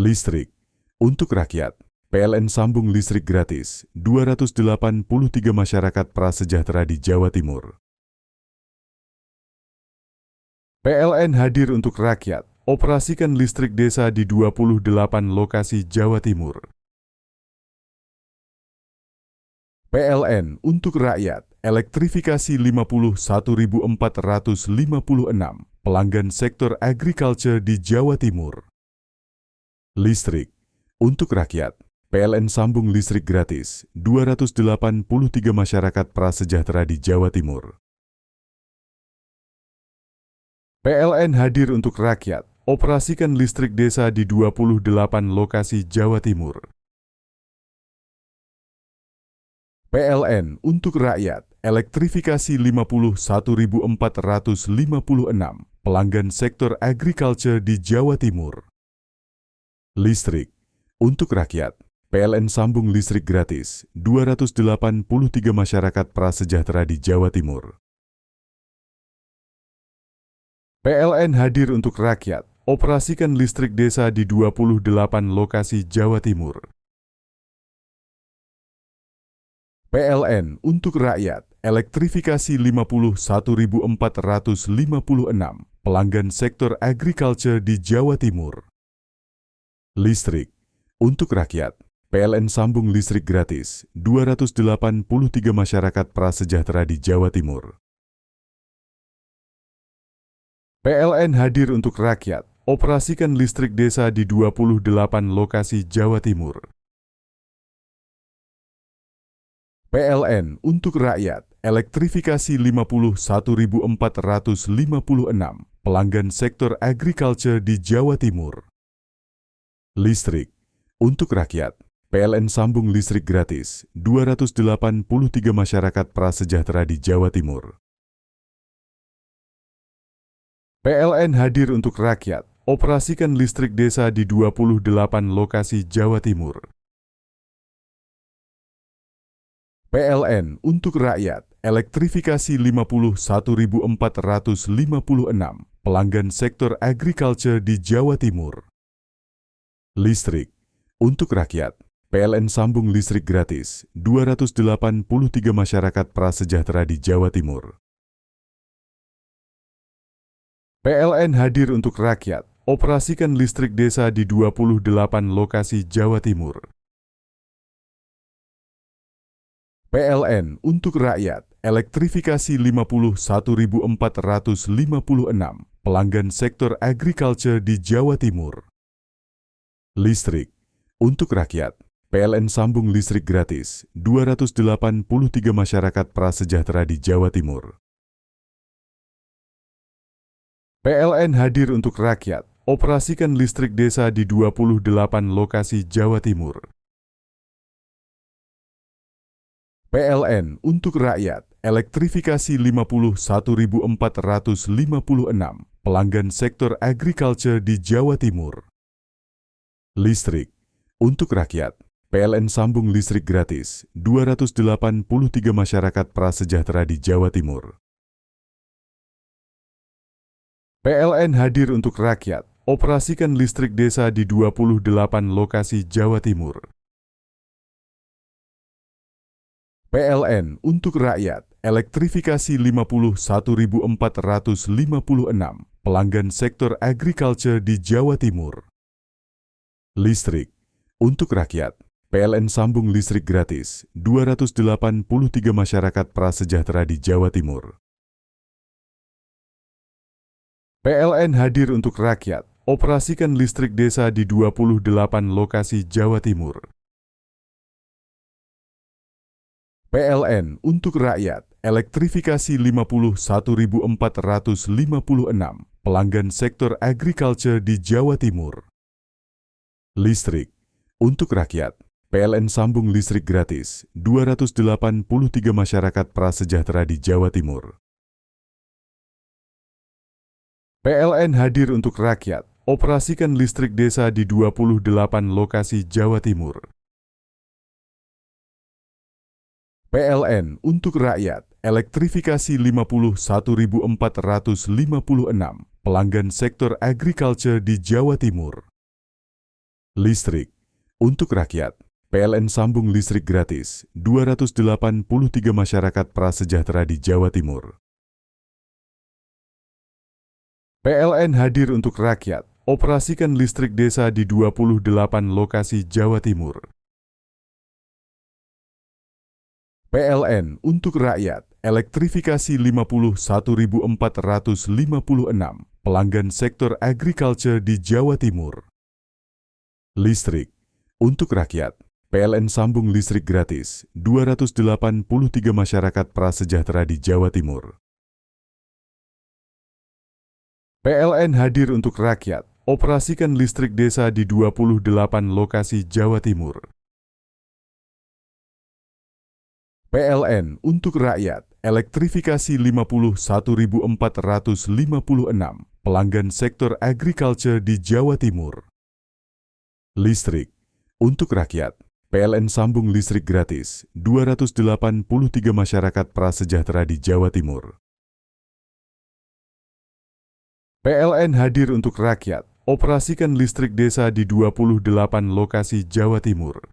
Speaker 8: Listrik untuk rakyat, PLN sambung listrik gratis 283 masyarakat prasejahtera di Jawa Timur. PLN hadir untuk rakyat, operasikan listrik desa di 28 lokasi Jawa Timur. PLN untuk rakyat, elektrifikasi 51.456 pelanggan sektor agriculture di Jawa Timur. Listrik untuk rakyat, PLN sambung listrik gratis 283 masyarakat prasejahtera di Jawa Timur. PLN hadir untuk rakyat, operasikan listrik desa di 28 lokasi Jawa Timur. PLN untuk rakyat, elektrifikasi 51.456 pelanggan sektor agriculture di Jawa Timur. Listrik untuk rakyat, PLN sambung listrik gratis 283 masyarakat prasejahtera di Jawa Timur. PLN hadir untuk rakyat, operasikan listrik desa di 28 lokasi Jawa Timur. PLN untuk rakyat, elektrifikasi 51.456 pelanggan sektor agriculture di Jawa Timur. Listrik untuk rakyat, PLN sambung listrik gratis 283 masyarakat prasejahtera di Jawa Timur. PLN hadir untuk rakyat, operasikan listrik desa di 28 lokasi Jawa Timur. PLN untuk rakyat, elektrifikasi 51.456 pelanggan sektor agriculture di Jawa Timur. Listrik untuk rakyat, PLN sambung listrik gratis 283 masyarakat prasejahtera di Jawa Timur. PLN hadir untuk rakyat, operasikan listrik desa di 28 lokasi Jawa Timur. PLN untuk rakyat, elektrifikasi 51.456 pelanggan sektor agriculture di Jawa Timur. Listrik untuk rakyat, PLN sambung listrik gratis 283 masyarakat prasejahtera di Jawa Timur. PLN hadir untuk rakyat, operasikan listrik desa di 28 lokasi Jawa Timur. PLN untuk rakyat, elektrifikasi 51.456 pelanggan sektor agriculture di Jawa Timur. Listrik untuk rakyat, PLN sambung listrik gratis 283 masyarakat prasejahtera di Jawa Timur. PLN hadir untuk rakyat, operasikan listrik desa di 28 lokasi Jawa Timur. PLN untuk rakyat, elektrifikasi 51.456 pelanggan sektor agriculture di Jawa Timur. Listrik untuk rakyat, PLN sambung listrik gratis 283 masyarakat prasejahtera di Jawa Timur. PLN hadir untuk rakyat, operasikan listrik desa di 28 lokasi Jawa Timur. PLN untuk rakyat, elektrifikasi 51.456 pelanggan sektor agriculture di Jawa Timur. Listrik untuk rakyat, PLN sambung listrik gratis 283 masyarakat prasejahtera di Jawa Timur. PLN hadir untuk rakyat, operasikan listrik desa di 28 lokasi Jawa Timur. PLN untuk rakyat, elektrifikasi 51.456 pelanggan sektor agriculture di Jawa Timur. Listrik untuk rakyat, PLN sambung listrik gratis 283 masyarakat prasejahtera di Jawa Timur. PLN hadir untuk rakyat, operasikan listrik desa di 28 lokasi Jawa Timur. PLN untuk rakyat, elektrifikasi 51.456 pelanggan sektor agriculture di Jawa Timur. Listrik untuk rakyat, PLN sambung listrik gratis 283 masyarakat prasejahtera di Jawa Timur. PLN hadir untuk rakyat, operasikan listrik desa di 28 lokasi Jawa Timur. PLN untuk rakyat, elektrifikasi 51.456 pelanggan sektor agriculture di Jawa Timur. Listrik untuk rakyat, PLN sambung listrik gratis 283 masyarakat prasejahtera di Jawa Timur. PLN hadir untuk rakyat, operasikan listrik desa di 28 lokasi Jawa Timur. PLN untuk rakyat, elektrifikasi 51.456 pelanggan sektor agriculture di Jawa Timur. Listrik untuk rakyat, PLN sambung listrik gratis 283 masyarakat prasejahtera di Jawa Timur. PLN hadir untuk rakyat, operasikan listrik desa di 28 lokasi Jawa Timur.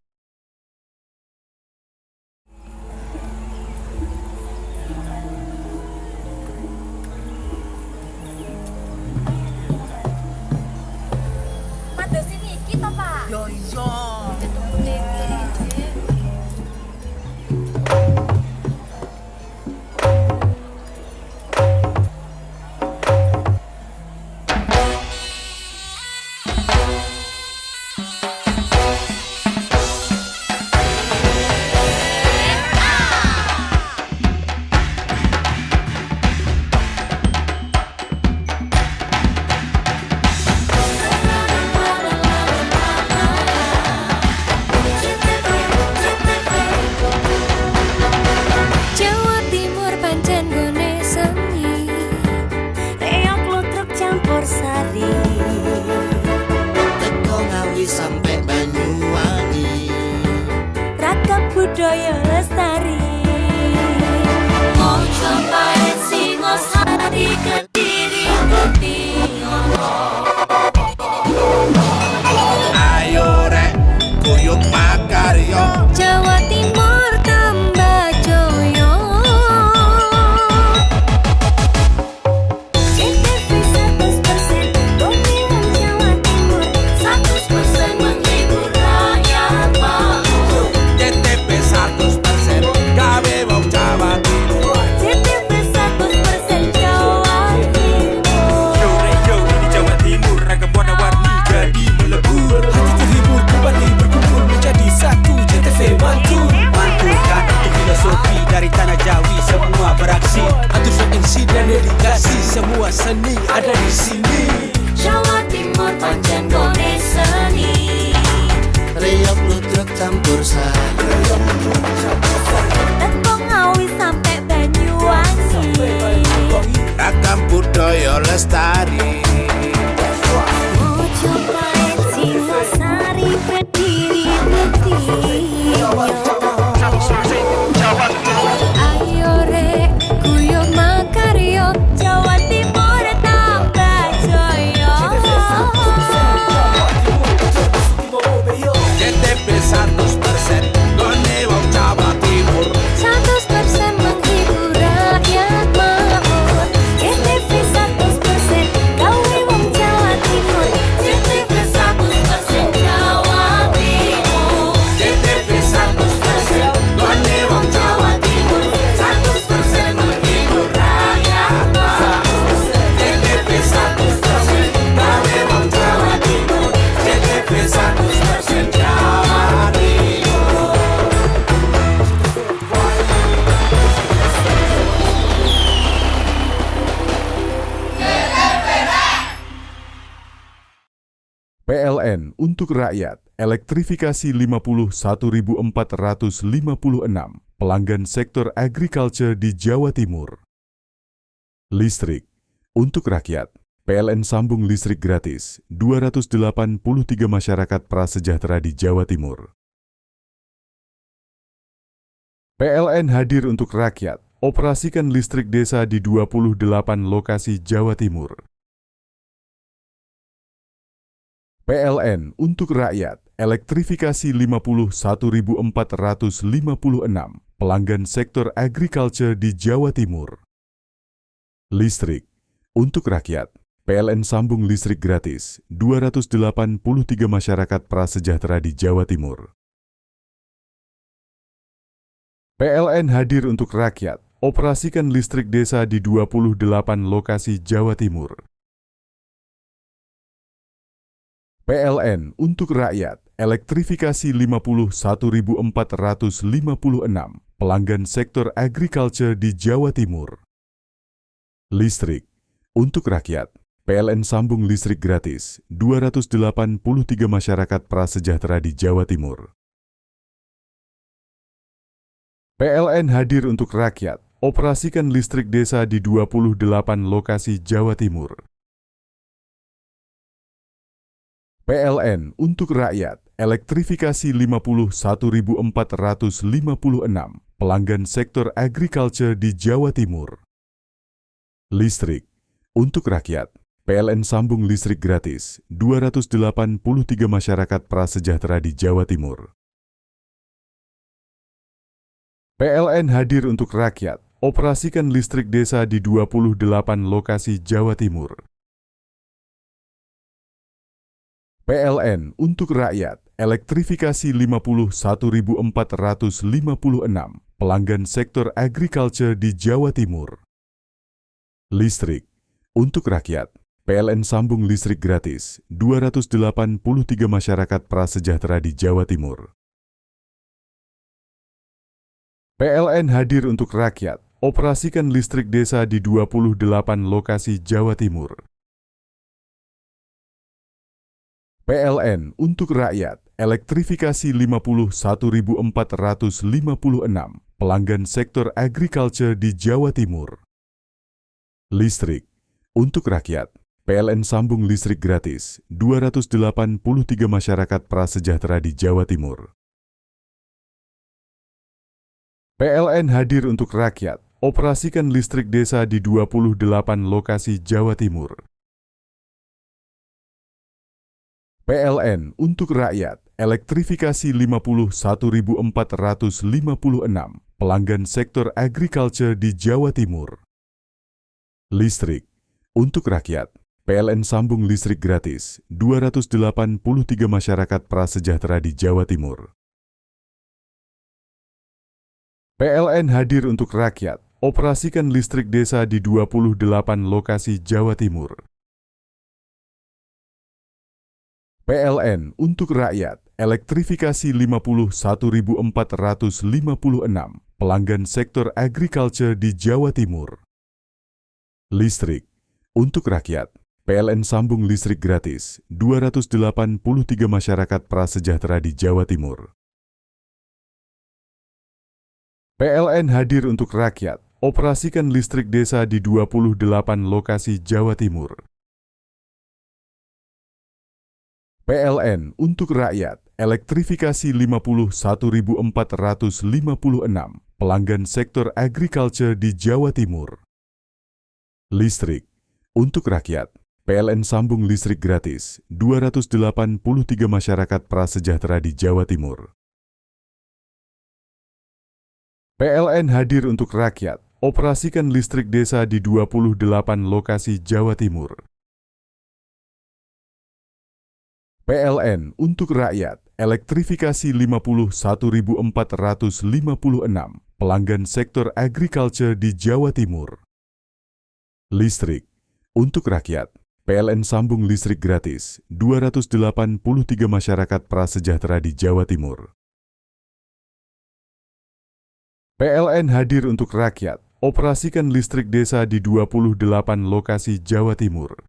Speaker 8: untuk rakyat, elektrifikasi 51.456 pelanggan sektor agriculture di Jawa Timur. Listrik untuk rakyat, PLN sambung listrik gratis 283 masyarakat prasejahtera di Jawa Timur. PLN hadir untuk rakyat, operasikan listrik desa di 28 lokasi Jawa Timur. PLN untuk rakyat, elektrifikasi 51.456 pelanggan sektor agriculture di Jawa Timur. Listrik untuk rakyat, PLN sambung listrik gratis 283 masyarakat prasejahtera di Jawa Timur. PLN hadir untuk rakyat, operasikan listrik desa di 28 lokasi Jawa Timur. PLN untuk rakyat, elektrifikasi 51.456 pelanggan sektor agriculture di Jawa Timur. Listrik untuk rakyat, PLN sambung listrik gratis 283 masyarakat prasejahtera di Jawa Timur. PLN hadir untuk rakyat, operasikan listrik desa di 28 lokasi Jawa Timur. PLN untuk rakyat, elektrifikasi 51.456 pelanggan sektor agriculture di Jawa Timur. Listrik untuk rakyat, PLN sambung listrik gratis 283 masyarakat prasejahtera di Jawa Timur. PLN hadir untuk rakyat, operasikan listrik desa di 28 lokasi Jawa Timur. PLN untuk rakyat, elektrifikasi 51.456 pelanggan sektor agriculture di Jawa Timur. Listrik untuk rakyat, PLN sambung listrik gratis 283 masyarakat prasejahtera di Jawa Timur. PLN hadir untuk rakyat, operasikan listrik desa di 28 lokasi Jawa Timur. PLN untuk rakyat, elektrifikasi 51.456 pelanggan sektor agriculture di Jawa Timur. Listrik untuk rakyat, PLN sambung listrik gratis 283 masyarakat prasejahtera di Jawa Timur. PLN hadir untuk rakyat, operasikan listrik desa di 28 lokasi Jawa Timur. PLN untuk rakyat, elektrifikasi 51.456 pelanggan sektor agriculture di Jawa Timur. Listrik untuk rakyat, PLN sambung listrik gratis 283 masyarakat prasejahtera di Jawa Timur. PLN hadir untuk rakyat, operasikan listrik desa di 28 lokasi Jawa Timur. PLN untuk rakyat, elektrifikasi 51.456 pelanggan sektor agriculture di Jawa Timur. Listrik untuk rakyat, PLN sambung listrik gratis 283 masyarakat prasejahtera di Jawa Timur. PLN hadir untuk rakyat, operasikan listrik desa di 28 lokasi Jawa Timur. PLN untuk rakyat, elektrifikasi 51.456 pelanggan sektor agriculture di Jawa Timur. Listrik untuk rakyat, PLN sambung listrik gratis 283 masyarakat prasejahtera di Jawa Timur. PLN hadir untuk rakyat, operasikan listrik desa di 28 lokasi Jawa Timur. PLN untuk rakyat, elektrifikasi 51.456 pelanggan sektor agriculture di Jawa Timur. Listrik untuk rakyat, PLN sambung listrik gratis 283 masyarakat prasejahtera di Jawa Timur. PLN hadir untuk rakyat, operasikan listrik desa di 28 lokasi Jawa Timur.